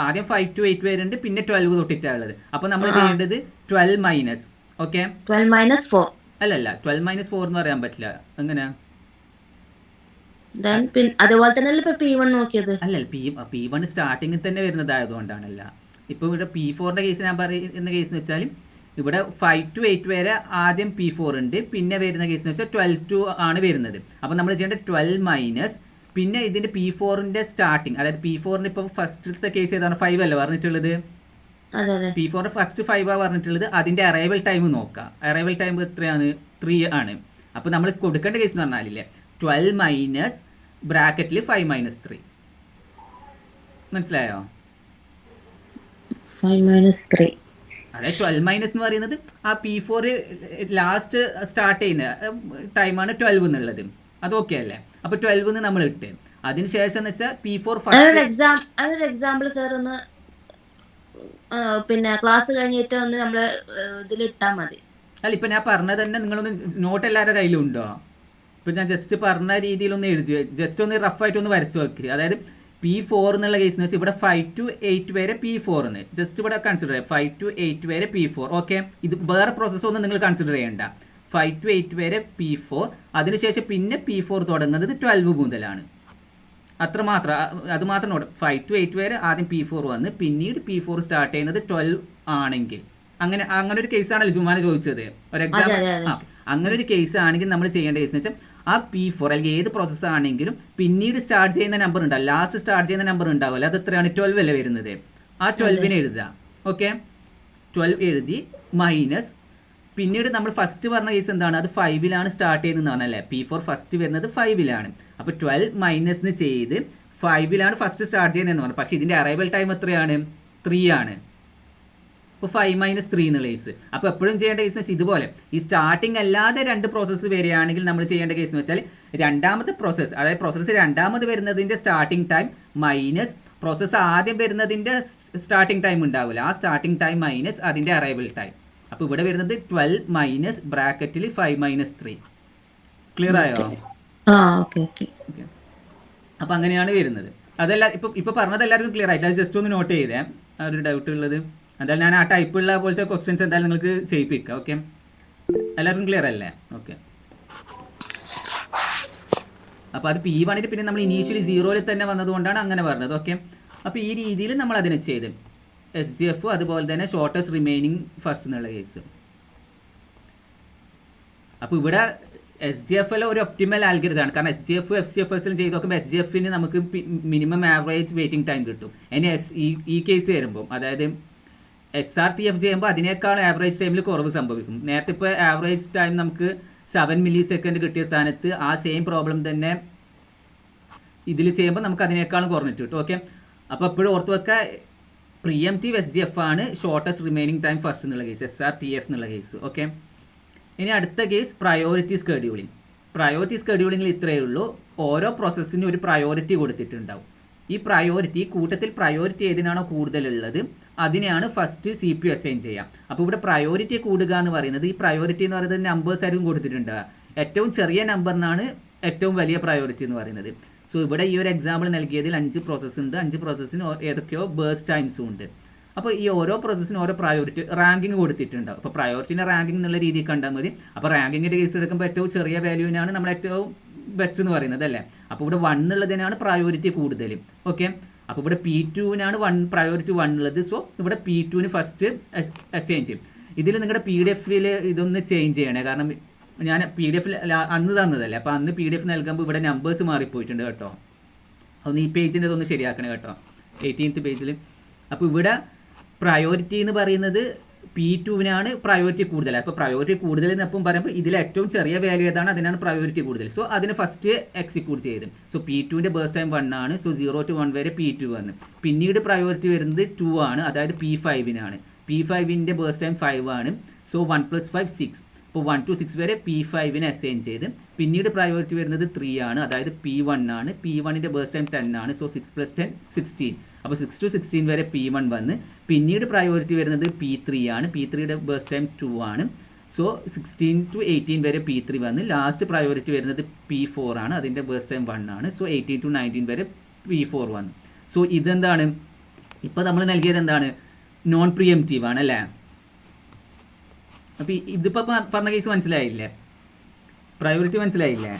ആദ്യം 5 to 8 വരെ ഉണ്ട്, പിന്നെ 12 തൊട്ടിട്ടാണ് ഉള്ളത്. അപ്പോൾ നമ്മൾ ചെയ്യേണ്ടത് 12 മൈനസ്, ഓക്കെ 12-4 അല്ലല്ല 12-4 എന്ന് പറയാൻ പറ്റില്ല. എങ്ങനെയാ? അതുപോലെ തന്നെ ഇപ്പൊ P1 നോക്കിയത് അല്ല P1 സ്റ്റാർട്ടിങ്ങിൽ തന്നെ വരുന്നതായതുകൊണ്ടാണല്ല. ഇപ്പോൾ ഇവിടെ P4ന്റെ കേസ് ഞാൻ പറയുന്ന കേസ് എന്ന് വെച്ചാൽ ഇവിടെ 5 to 8 വരെ ആദ്യം P4 ഉണ്ട്, പിന്നെ വരുന്ന കേസ് എന്ന് വെച്ചാൽ 12 to ആണ് വരുന്നത്. അപ്പോൾ നമ്മൾ ചെയ്യേണ്ടത് 12 മൈനസ് പിന്നെ ഇതിൻ്റെ P4ന്റെ സ്റ്റാർട്ടിങ്, അതായത് P4ന് ഇപ്പോൾ ഫസ്റ്റത്തെ കേസ് ഏതാണ് 5 അല്ലേ പറഞ്ഞിട്ടുള്ളത്. P4 ഫസ്റ്റ് 5 ആണ് പറഞ്ഞിട്ടുള്ളത്. അതിൻ്റെ അറൈവൽ ടൈം നോക്കാം. അറൈവൽ ടൈം എത്രയാണ്? 3 ആണ്. അപ്പോൾ നമ്മൾ കൊടുക്കേണ്ട കേസ് എന്ന് പറഞ്ഞാലില്ലേ 12 മൈനസ് ബ്രാക്കറ്റിൽ 5-3. മനസ്സിലായോ? 5-3 അതായത് 12 മൈനസ് എന്ന് പറയുന്നത് ആ P4 ലാസ്റ്റ് സ്റ്റാർട്ട് ചെയ്യുന്ന ടൈമാണ് 12 എന്നുള്ളത്. അത് ഓക്കെ അല്ലേ? അപ്പോൾ 12 നമ്മൾ ഇട്ട് അതിനുശേഷം എന്ന് വെച്ചാൽ P4 ഫസ്റ്റ് എക്സാമ്പിൾ സാർ ഒന്ന് പിന്നെ ക്ലാസ് കഴിഞ്ഞിട്ട് ഒന്ന് നമ്മൾ ഇതിൽ ഇട്ടാൽ മതി. അല്ല ഇപ്പം ഞാൻ പറഞ്ഞത് തന്നെ നിങ്ങളൊന്ന് നോട്ട് എല്ലാവരുടെ കയ്യിലും ഉണ്ടോ? ഇപ്പം ഞാൻ ജസ്റ്റ് പറഞ്ഞ രീതിയിലൊന്ന് എഴുതി, ജസ്റ്റ് ഒന്ന് റഫായിട്ടൊന്ന് വരച്ചു നോക്കി. അതായത് P4 എന്നുള്ള കേസ് എന്ന് വെച്ചാൽ ഇവിടെ 5 to 8 വരെ P4 എന്ന് ജസ്റ്റ് ഇവിടെ കൺസിഡർ ചെയ്യാം. 5 to 8 വരെ P4, ഓക്കെ. ഇത് വേറെ പ്രോസസ്സൊന്നും നിങ്ങൾ കൺസിഡർ ചെയ്യേണ്ട. 5 to 8 വരെ P4, അതിനുശേഷം പിന്നെ P4 തുടങ്ങുന്നത് 12 മുതലാണ്. അത്ര മാത്രം, അത് മാത്രം നോട്ട്. 5 to 8 വരെ ആദ്യം P4 വന്ന് പിന്നീട് P4 സ്റ്റാർട്ട് ചെയ്യുന്നത് 12 ആണെങ്കിൽ അങ്ങനെ ഒരു കേസാണല്ലോ ജുമാന ചോദിച്ചത്. ഒരു എക്സാമ്പിൾ. അങ്ങനെ ഒരു കേസ് ആണെങ്കിൽ നമ്മൾ ചെയ്യേണ്ട കേസ് എന്ന് വെച്ചാൽ ആ P4 അല്ലെങ്കിൽ ഏത് പ്രോസസ്സ് ആണെങ്കിലും പിന്നീട് സ്റ്റാർട്ട് ചെയ്യുന്ന നമ്പർ ഉണ്ടാവും, ലാസ്റ്റ് സ്റ്റാർട്ട് ചെയ്യുന്ന നമ്പർ ഉണ്ടാവുമല്ലോ, അത് എത്രയാണ്? 12 അല്ലേ വരുന്നത്. ആ 12നെ എഴുതുക, ഓക്കെ. 12 എഴുതി മൈനസ് പിന്നീട് നമ്മൾ ഫസ്റ്റ് പറഞ്ഞ കേസ് എന്താണ്? അത് 5-ലാണ് സ്റ്റാർട്ട് ചെയ്യുന്നതെന്ന് പറഞ്ഞല്ലേ. P4 ഫസ്റ്റ് വരുന്നത് 5-ലാണ്. അപ്പോൾ 12 മൈനസ് ചെയ്ത് 5-ലാണ് ഫസ്റ്റ് സ്റ്റാർട്ട് ചെയ്യുന്നതെന്ന് പറഞ്ഞു. പക്ഷേ ഇതിൻ്റെ അറൈവൽ ടൈം എത്രയാണ്? 3 ആണ്. അപ്പോൾ 5-3 എന്നുള്ള കേസ്. അപ്പോൾ എപ്പോഴും ചെയ്യേണ്ട കേസ് വെച്ചാൽ ഇതുപോലെ ഈ സ്റ്റാർട്ടിങ് അല്ലാതെ 2 പ്രോസസ്സ് വരികയാണെങ്കിൽ നമ്മൾ ചെയ്യേണ്ട കേസ് എന്ന് വെച്ചാൽ രണ്ടാമത്തെ പ്രോസസ്സ്, അതായത് പ്രോസസ്സ് രണ്ടാമത് വരുന്നതിൻ്റെ സ്റ്റാർട്ടിങ് ടൈം മൈനസ് പ്രോസസ്സ് ആദ്യം വരുന്നതിൻ്റെ സ്റ്റാർട്ടിങ് ടൈം ഉണ്ടാവില്ല, ആ സ്റ്റാർട്ടിങ് ടൈം മൈനസ് അതിൻ്റെ അറൈവൽ ടൈം. അപ്പോൾ ഇവിടെ വരുന്നത് 12 മൈനസ് ബ്രാക്കറ്റിൽ 5-3. ക്ലിയർ ആയോ? ഓക്കെ. അപ്പോൾ അങ്ങനെയാണ് വരുന്നത്. അതെല്ലാം ഇപ്പോൾ പറഞ്ഞത് എല്ലാവർക്കും ക്ലിയർ ആയിട്ടില്ല. അത് ജസ്റ്റ് ഒന്ന് നോട്ട് ചെയ്തേ ആ ഒരു ഡൗട്ട് ഉള്ളത്. എന്തായാലും ഞാൻ ആ ടൈപ്പുള്ള പോലത്തെ ക്വസ്റ്റ്യൻസ് എന്തായാലും നിങ്ങൾക്ക് ചെയ്യിപ്പിക്കാം. ഓക്കെ, എല്ലാവർക്കും ക്ലിയർ അല്ലേ? ഓക്കെ. അപ്പോൾ അത് P1 പിന്നെ നമ്മൾ ഇനീഷ്യലി 0-ൽ തന്നെ വന്നതുകൊണ്ടാണ് അങ്ങനെ പറഞ്ഞത്. ഓക്കെ, അപ്പോൾ ഈ രീതിയിൽ നമ്മൾ അതിനെ ചെയ്ത് SGF അതുപോലെ തന്നെ ഷോർട്ടസ്റ്റ് റിമൈനിങ് ഫസ്റ്റ് എന്നുള്ള കേസ്. അപ്പോൾ ഇവിടെ SGFL ഒരു ഒപ്റ്റിമൽ ആൽഗരിതാണ്. കാരണം SGF FCFSലും ചെയ്ത് നോക്കുമ്പോൾ SGFന് നമുക്ക് മിനിമം ആവറേജ് വെയിറ്റിംഗ് ടൈം കിട്ടും. ഇനി ഈ കേസ് വരുമ്പോൾ അതായത് SRTF ചെയ്യുമ്പോൾ അതിനേക്കാൾ ആവറേജ് ടൈമിൽ കുറവ് സംഭവിക്കും. നേരത്തെ ഇപ്പോൾ ആവറേജ് ടൈം നമുക്ക് 7 millisecond കിട്ടിയ സ്ഥാനത്ത് ആ സെയിം പ്രോബ്ലം തന്നെ ഇതിൽ ചെയ്യുമ്പോൾ നമുക്ക് അതിനേക്കാളും കുറഞ്ഞിട്ട് കിട്ടും. ഓക്കെ, അപ്പോൾ എപ്പോഴും ഓർത്ത് വെക്കുക പ്രിഎംറ്റീവ് SGF ആണ് ഷോർട്ടസ്റ്റ് റിമൈനിങ് ടൈം ഫസ്റ്റ് എന്നുള്ള കേസ്, SRTF എന്നുള്ള കേസ്. ഓക്കെ, ഇനി അടുത്ത കേസ് പ്രയോറിറ്റി സ്കെഡ്യൂളിംഗ്. പ്രയോറിറ്റി സ്കെഡ്യൂളിങ്ങിൽ ഇത്രയേ ഉള്ളൂ, ഓരോ പ്രോസസ്സിനും ഒരു പ്രയോറിറ്റി കൊടുത്തിട്ടുണ്ടാവും. ഈ പ്രയോറിറ്റി കൂട്ടത്തിൽ പ്രയോറിറ്റി ഏതിനാണോ കൂടുതലുള്ളത് അതിനെയാണ് ഫസ്റ്റ് CPU അസൈൻ ചെയ്യാം. അപ്പോൾ ഇവിടെ പ്രയോറിറ്റി കൂടുക എന്ന് പറയുന്നത് ഈ പ്രയോറിറ്റി എന്ന് പറയുന്നത് നമ്പേഴ്സ് ആയിരിക്കും കൊടുത്തിട്ടുണ്ട്. ഏറ്റവും ചെറിയ നമ്പറിനാണ് ഏറ്റവും വലിയ പ്രയോറിറ്റി എന്ന് പറയുന്നത്. സോ ഇവിടെ ഈ ഒരു എക്സാമ്പിൾ നൽകിയതിൽ 5 പ്രോസസ്സ് ഉണ്ട്. 5 പ്രോസസ്സിന് ഏതൊക്കെയോ ബേസ്റ്റ് ടൈംസും ഉണ്ട്. അപ്പോൾ ഈ ഓരോ പ്രോസസ്സിനും ഓരോ പ്രയോറിറ്റി റാങ്കിങ് കൊടുത്തിട്ടുണ്ടാവും. അപ്പോൾ പ്രയോറിറ്റിനെ റാങ്കിങ് എന്നുള്ള രീതിയിൽ കണ്ടാൽ മതി. അപ്പോൾ റാങ്കിങ്ങിൻ്റെ കേസ് എടുക്കുമ്പോൾ ഏറ്റവും ചെറിയ വാല്യൂവിനാണ് നമ്മൾ ഏറ്റവും ബെസ്റ്റ് എന്ന് പറയുന്നത് അല്ലേ. അപ്പോൾ ഇവിടെ 1 എന്നുള്ളതിനാണ് പ്രയോറിറ്റി കൂടുതൽ. ഓക്കെ, അപ്പോൾ ഇവിടെ P2-നാണ് പ്രയോറിറ്റി 1 ഉള്ളത്. സോ ഇവിടെ P2-ന് ഫസ്റ്റ് അസൈൻ ചെയ്യും. ഇതിൽ നിങ്ങളുടെ PDF-ൽ ഇതൊന്ന് ചേഞ്ച് ചെയ്യണേ. കാരണം ഞാൻ PDF അന്ന് തന്നതല്ലേ, അപ്പോൾ അന്ന് PDF നൽകുമ്പോൾ ഇവിടെ നമ്പേഴ്സ് മാറിപ്പോയിട്ടുണ്ട് കേട്ടോ. ഒന്ന് ഈ പേജിൻ്റെ ഇതൊന്ന് ശരിയാക്കണേ കേട്ടോ, 18th പേജിൽ. അപ്പോൾ ഇവിടെ പ്രയോറിറ്റി എന്ന് പറയുന്നത് P2-നാണ് പ്രയോറിറ്റി കൂടുതൽ. അപ്പോൾ പ്രയോറിറ്റി കൂടുതൽ എന്നപ്പം പറയുമ്പോൾ ഇതിൽ ഏറ്റവും ചെറിയ വാല്യൂ ഏതാണ് അതിനാണ് പ്രയോറിറ്റി കൂടുതൽ. സോ അതിന് ഫസ്റ്റ് എക്സിക്യൂട്ട് ചെയ്ത്. സോ P2-ൻ്റെ ബേസ്റ്റ് ടൈം 1 ആണ്. സോ 0 to 1 വരെ P2 വന്ന്. പിന്നീട് പ്രയോറിറ്റി വരുന്നത് 2 ആണ്, അതായത് P5-നാണ്. P5-ൻ്റെ ബേസ്റ്റ് ടൈം 5 ആണ്. സോ 1 + 5 6. അപ്പോൾ 1 to 6 വരെ P5-നെ അസൈൻ ചെയ്ത്. പിന്നീട് പ്രയോറിറ്റി വരുന്നത് 3 ആണ്, അതായത് P1 ആണ്. P1-ൻ്റെ ബേസ്റ്റ് ടൈം 10 ആണ്. സോ 6 + 10 16. അപ്പോൾ 6 to 16 വരെ P1 വന്ന്. പിന്നീട് പ്രയോറിറ്റി വരുന്നത് P3 ആണ്. P3-യുടെ ബേസ്റ്റ് ടൈം 2 ആണ്. സോ 16 to 18 വരെ P3 വന്ന്. ലാസ്റ്റ് പ്രയോറിറ്റി വരുന്നത് P4 ആണ്, അതിൻ്റെ ബേസ്റ്റ് ടൈം 1 ആണ്. സോ 18 to 19 വരെ P4 വന്നു. സോ ഇതെന്താണ്, ഇപ്പോൾ നമ്മൾ നൽകിയത് എന്താണ്, നോൺ പ്രിയംറ്റീവ് ആണ് അല്ലേ. അപ്പോൾ ഇതിപ്പോൾ പറഞ്ഞ കേസ് മനസ്സിലായില്ലേ, പ്രയോറിറ്റി മനസ്സിലായില്ലേ?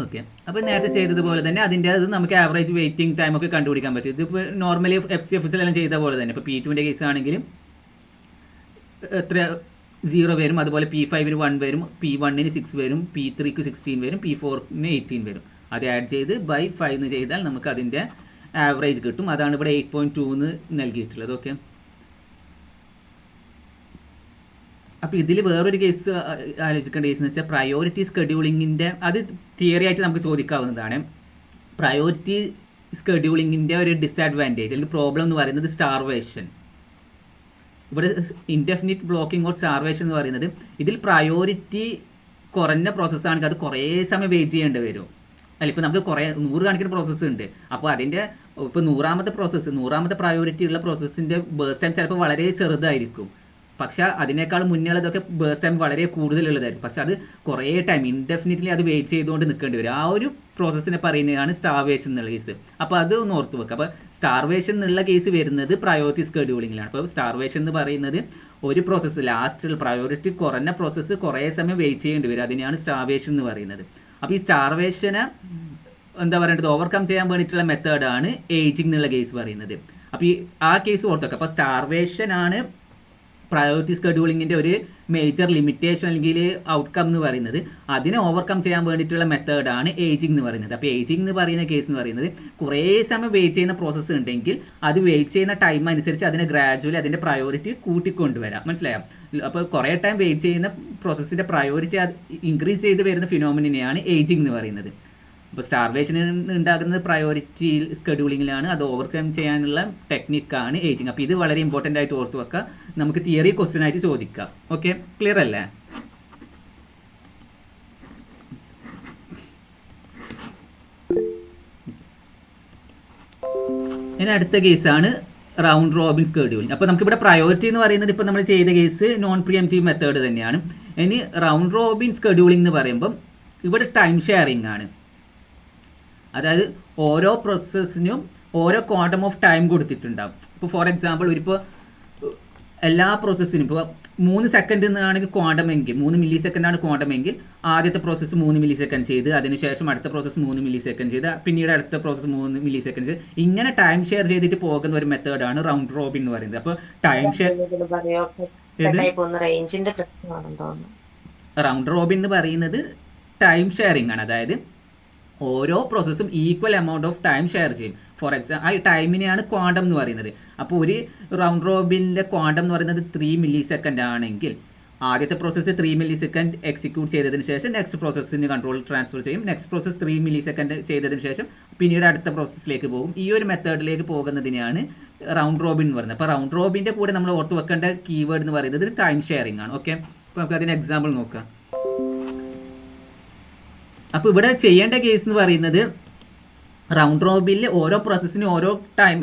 ഓക്കെ. അപ്പോൾ നേരത്തെ ചെയ്തതുപോലെ തന്നെ അതിൻ്റെ അത് നമുക്ക് ആവറേജ് വെയിറ്റിംഗ് ടൈം ഒക്കെ കണ്ടുപിടിക്കാൻ പറ്റും. ഇതിപ്പോൾ നോർമലി FCFSലെല്ലാം ചെയ്ത പോലെ തന്നെ. ഇപ്പോൾ P2-ൻ്റെ കേസ് ആണെങ്കിലും എത്ര 0 വരും, അതുപോലെ P5-ന് 1 വരും, P1-ന് 6 വരും, P3-ക്ക് 16 വരും, P4-ന് 18 വരും. അത് ആഡ് ചെയ്ത് ബൈ 5 എന്ന് ചെയ്താൽ നമുക്ക് അതിൻ്റെ ആവറേജ് കിട്ടും. അതാണ് ഇവിടെ 8.2 എന്ന് നൽകിയിട്ടുള്ളത്. ഓക്കെ. അപ്പോൾ ഇതിൽ വേറൊരു കേസ് ആലോചിക്കേണ്ട കേസ് എന്ന് വെച്ചാൽ പ്രയോറിറ്റി സ്കെഡ്യൂളിങ്ങിൻ്റെ, അത് തിയറി ആയിട്ട് നമുക്ക് ചോദിക്കാവുന്നതാണ്. പ്രയോറിറ്റി സ്കെഡ്യൂളിങ്ങിൻ്റെ ഒരു ഡിസഡ്വാൻറ്റേജ് അല്ലെങ്കിൽ പ്രോബ്ലം എന്ന് പറയുന്നത് സ്റ്റാർവേഷൻ. ഇവിടെ ഇൻഡെഫിനിറ്റ് ബ്ലോക്കിംഗ് ഓർ സ്റ്റാർവേഷൻ എന്ന് പറയുന്നത്, ഇതിൽ പ്രയോറിറ്റി കുറഞ്ഞ പ്രോസസ്സാണെങ്കിൽ അത് കുറേ സമയം വെയിറ്റ് ചെയ്യേണ്ടി വരും. അല്ല, ഇപ്പോൾ നമുക്ക് കുറേ 100 കണക്കിന് പ്രോസസ്സ് ഉണ്ട്. അപ്പോൾ അതിൻ്റെ ഇപ്പോൾ 100ാമത്തെ പ്രയോറിറ്റി ഉള്ള പ്രോസസ്സിൻ്റെ ബേസ്റ്റ് ടൈം ചിലപ്പോൾ വളരെ ചെറുതായിരിക്കും. പക്ഷേ അതിനേക്കാൾ മുന്നേ ഉള്ളതൊക്കെ ബേസ്റ്റ് ടൈം വളരെ കൂടുതലുള്ളതായിരിക്കും. പക്ഷേ അത് കുറേ ടൈം ഇൻഡെഫിനിറ്റ്ലി അത് വെയിറ്റ് ചെയ്തുകൊണ്ട് നിൽക്കേണ്ടി വരും. ആ ഒരു പ്രോസസ്സിനെ പറയുന്നതാണ് സ്റ്റാർവേഷൻ എന്നുള്ള കേസ്. അപ്പോൾ അത് ഒന്ന് ഓർത്ത് വെക്കുക. അപ്പോൾ സ്റ്റാർവേഷൻ എന്നുള്ള കേസ് വരുന്നത് പ്രയോറിറ്റി സ്കെഡ്യൂളിങ്ങിലാണ്. അപ്പോൾ സ്റ്റാർവേഷൻ എന്ന് പറയുന്നത് ഒരു പ്രോസസ്സ് ലാസ്റ്റിൽ പ്രയോറിറ്റി കുറഞ്ഞ പ്രോസസ്സ് കുറേ സമയം വെയിറ്റ് ചെയ്യേണ്ടി വരും. അതിനെയാണ് സ്റ്റാർവേഷൻ എന്ന് പറയുന്നത്. അപ്പോൾ ഈ സ്റ്റാർവേഷനെ എന്താ പറയേണ്ടത്, ഓവർകം ചെയ്യാൻ വേണ്ടിയിട്ടുള്ള മെത്തേഡാണ് ഏജിങ് എന്നുള്ള കേസ് പറയുന്നത്. അപ്പോൾ ആ കേസ് ഓർത്ത് വെക്കുക. അപ്പോൾ സ്റ്റാർവേഷനാണ് പ്രയോറിറ്റി സ്കെഡ്യൂളിങ്ങിൻ്റെ ഒരു മേജർ ലിമിറ്റേഷൻ അല്ലെങ്കിൽ ഔട്ട്കം എന്ന് പറയുന്നത്. അതിനെ ഓവർകം ചെയ്യാൻ വേണ്ടിയിട്ടുള്ള മെത്തേഡാണ് ഏജിങ് എന്ന് പറയുന്നത്. അപ്പോൾ ഏജിങ് എന്ന് പറയുന്ന കേസ് എന്ന് പറയുന്നത് കുറേ സമയം വെയിറ്റ് ചെയ്യുന്ന പ്രോസസ്സ് ഉണ്ടെങ്കിൽ അത് വെയിറ്റ് ചെയ്യുന്ന ടൈം അനുസരിച്ച് അതിനെ ഗ്രാജുവലി അതിൻ്റെ പ്രയോറിറ്റി കൂട്ടിക്കൊണ്ടുവരാം. മനസ്സിലായോ? അപ്പോൾ കുറേ ടൈം വെയിറ്റ് ചെയ്യുന്ന പ്രോസസ്സിൻ്റെ പ്രയോറിറ്റി ഇൻക്രീസ് ചെയ്ത് വരുന്ന ഫിനോമിനെയാണ് ഏജിങ് എന്ന് പറയുന്നത്. അപ്പോൾ സ്റ്റാർവേഷന് ഉണ്ടാകുന്നത് പ്രയോറിറ്റി സ്കെഡ്യൂളിങ്ങിലാണ്. അത് ഓവർകം ചെയ്യാനുള്ള ടെക്നിക്കാണ് ഏജിങ്. അപ്പോൾ ഇത് വളരെ ഇമ്പോർട്ടൻ്റ് ആയിട്ട് ഓർത്ത് വെക്കുക. നമുക്ക് തിയറി ക്വസ്റ്റ്യൻ ആയിട്ട് ചോദിക്കാം. ഓക്കെ, ക്ലിയർ അല്ലേ? ഇനി അടുത്ത കേസാണ് റൗണ്ട് റോബിൻ സ്കെഡ്യൂളിംഗ്. അപ്പോൾ നമുക്കിവിടെ പ്രയോറിറ്റി എന്ന് പറയുന്നത് ഇപ്പോൾ നമ്മൾ ചെയ്ത കേസ് നോൺ പ്രിയംറ്റീവ് മെത്തേഡ് തന്നെയാണ്. ഇനി റൗണ്ട് റോബിൻ സ്കെഡ്യൂളിംഗ് എന്ന് പറയുമ്പം ഇവിടെ ടൈം ഷെയറിംഗ് ആണ്. അതായത് ഓരോ പ്രോസസ്സിനും ഓരോ ക്വാണ്ടം ഓഫ് ടൈം കൊടുത്തിട്ടുണ്ടാകും. ഇപ്പോൾ ഫോർ എക്സാമ്പിൾ ഇപ്പോൾ എല്ലാ പ്രോസസ്സിനും ഇപ്പോൾ 3 സെക്കൻഡ് എന്നാണെങ്കിൽ ക്വാണ്ടം എങ്കിൽ 3 മില്ലി സെക്കൻഡാണ് ക്വാണ്ടം എങ്കിൽ ആദ്യത്തെ പ്രോസസ്സ് 3 മില്ലി സെക്കൻഡ് ചെയ്ത് അതിനുശേഷം അടുത്ത പ്രോസസ്സ് 3 മില്ലി സെക്കൻഡ് ചെയ്ത് പിന്നീട് അടുത്ത പ്രോസസ്സ് 3 മില്ലി സെക്കൻഡ് ചെയ്ത് ഇങ്ങനെ ടൈം ഷെയർ ചെയ്തിട്ട് പോകുന്ന ഒരു മെത്തേഡാണ് റൗണ്ട് റോബിൻ എന്ന് പറയുന്നത്. അപ്പോൾ ടൈം ഷെയർ റൗണ്ട് റോബിൻ എന്ന് പറയുന്നത് ടൈം ഷെയറിംഗ് ആണ്. അതായത് ഓരോ പ്രോസസ്സും equal amount of time share ചെയ്യും. ഫോർ എക്സാമ്പിൾ ആ ടൈമിനെയാണ് ക്വാണ്ടം എന്ന് പറയുന്നത്. അപ്പോൾ ഒരു റൗണ്ട് റോബിൻ്റെ ക്വാണ്ടം എന്ന് പറയുന്നത് 3 മില്ലി സെക്കൻഡ് ആണെങ്കിൽ ആദ്യത്തെ പ്രോസസ്സ് 3 മില്ലി സെക്കൻഡ് എക്സിക്യൂട്ട് ചെയ്തതിന് ശേഷം നെക്സ്റ്റ് പ്രോസസ്സിന് കൺട്രോൾ ട്രാൻസ്ഫർ ചെയ്യും. നെക്സ്റ്റ് പ്രോസസ്സ് 3 മില്ലി സെക്കൻഡ് ചെയ്തതിന് ശേഷം പിന്നീട് അടുത്ത പ്രോസസ്സിലേക്ക് പോകും. ഈ ഒരു മെത്തേഡിലേക്ക് പോകുന്നതിനെയാണ് റൗണ്ട് റോബിൻ എന്ന് പറയുന്നത്. അപ്പോൾ റൗണ്ട് റോബിൻ്റെ കൂടെ നമ്മൾ ഓർത്ത് വെക്കേണ്ട കീവേഡ് എന്ന് പറയുന്നത് ടൈം ഷെയറിംഗ് ആണ്. ഓക്കെ, അപ്പോൾ നമുക്ക് അതിന് എക്സാമ്പിൾ നോക്കാം. അപ്പോൾ ഇവിടെ ചെയ്യേണ്ട കേസ് എന്ന് പറയുന്നത് റൗണ്ട് റോബിനിൽ ഓരോ പ്രോസസ്സിനും ഓരോ ടൈം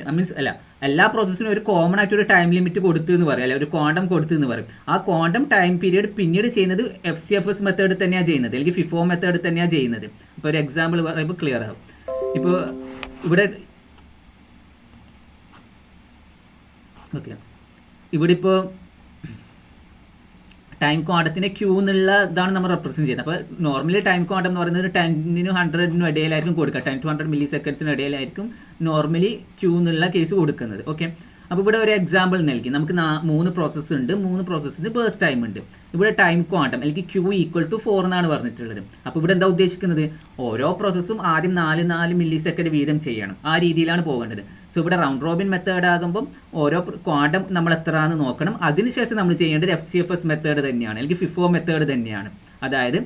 എല്ലാ പ്രോസസ്സിനും ഒരു കോമൺ ആയിട്ട് ഒരു ടൈം ലിമിറ്റ് കൊടുത്തു എന്ന് പറയും, അല്ലെങ്കിൽ ഒരു ക്വാണ്ടം കൊടുത്തു എന്ന് പറയും. ആ ക്വാണ്ടം ടൈം പീരീഡ് പിന്നീട് ചെയ്യുന്നത് FCFS മെത്തേഡ് തന്നെയാണ് ചെയ്യുന്നത്, അല്ലെങ്കിൽ FIFO മെത്തേഡ് തന്നെയാണ് ചെയ്യുന്നത്. ഇപ്പോൾ ഒരു എക്സാമ്പിൾ പറയുമ്പോൾ ക്ലിയർ ആകും. ഇപ്പോൾ ഇവിടെ ഇപ്പോൾ ടൈം ക്വാണ്ടത്തിൻ്റെ ക്യൂ എന്നുള്ള ഇതാണ് നമ്മൾ റെപ്രസെൻറ്റ് ചെയ്യുന്നത്. അപ്പോൾ നോർമലി ടൈം ക്വാണ്ടം എന്ന് പറയുന്നത് 10-നും 100-നും ഇടയിലായിരിക്കും കൊടുക്കുക. 10 to 100 മില്ലി സെക്കൻഡ്സിന് ഇടയിലായിരിക്കും നോർമലി ക്യൂ എന്നുള്ള കേസ് കൊടുക്കുന്നത്. ഓക്കെ, അപ്പോൾ ഇവിടെ ഒരു എക്സാമ്പിൾ നൽകി. നമുക്ക് 3 പ്രോസസ്സ് ഉണ്ട്. 3 പ്രോസസ്സിന് ബേസ്റ്റ് ടൈം ഉണ്ട്. ഇവിടെ ടൈം ക്വാണ്ടം അല്ലെങ്കിൽ ക്യൂ = 4 എന്നാണ് പറഞ്ഞിട്ടുള്ളത്. അപ്പോൾ ഇവിടെ എന്താ ഉദ്ദേശിക്കുന്നത്, ഓരോ പ്രോസസ്സും ആദ്യം 4 മില്ലി സെക്കൻഡ് വീതം ചെയ്യണം. ആ രീതിയിലാണ് പോകേണ്ടത്. സോ ഇവിടെ റൗണ്ട് റോബിൻ മെത്തേഡ് ആകുമ്പം ഓരോ ക്വാണ്ടം നമ്മൾ എത്രയാണെന്ന് നോക്കണം. അതിനുശേഷം നമ്മൾ ചെയ്യേണ്ടത് FCFS മെത്തേഡ് തന്നെയാണ്, അല്ലെങ്കിൽ FIFO മെത്തേഡ് തന്നെയാണ്. അതായത്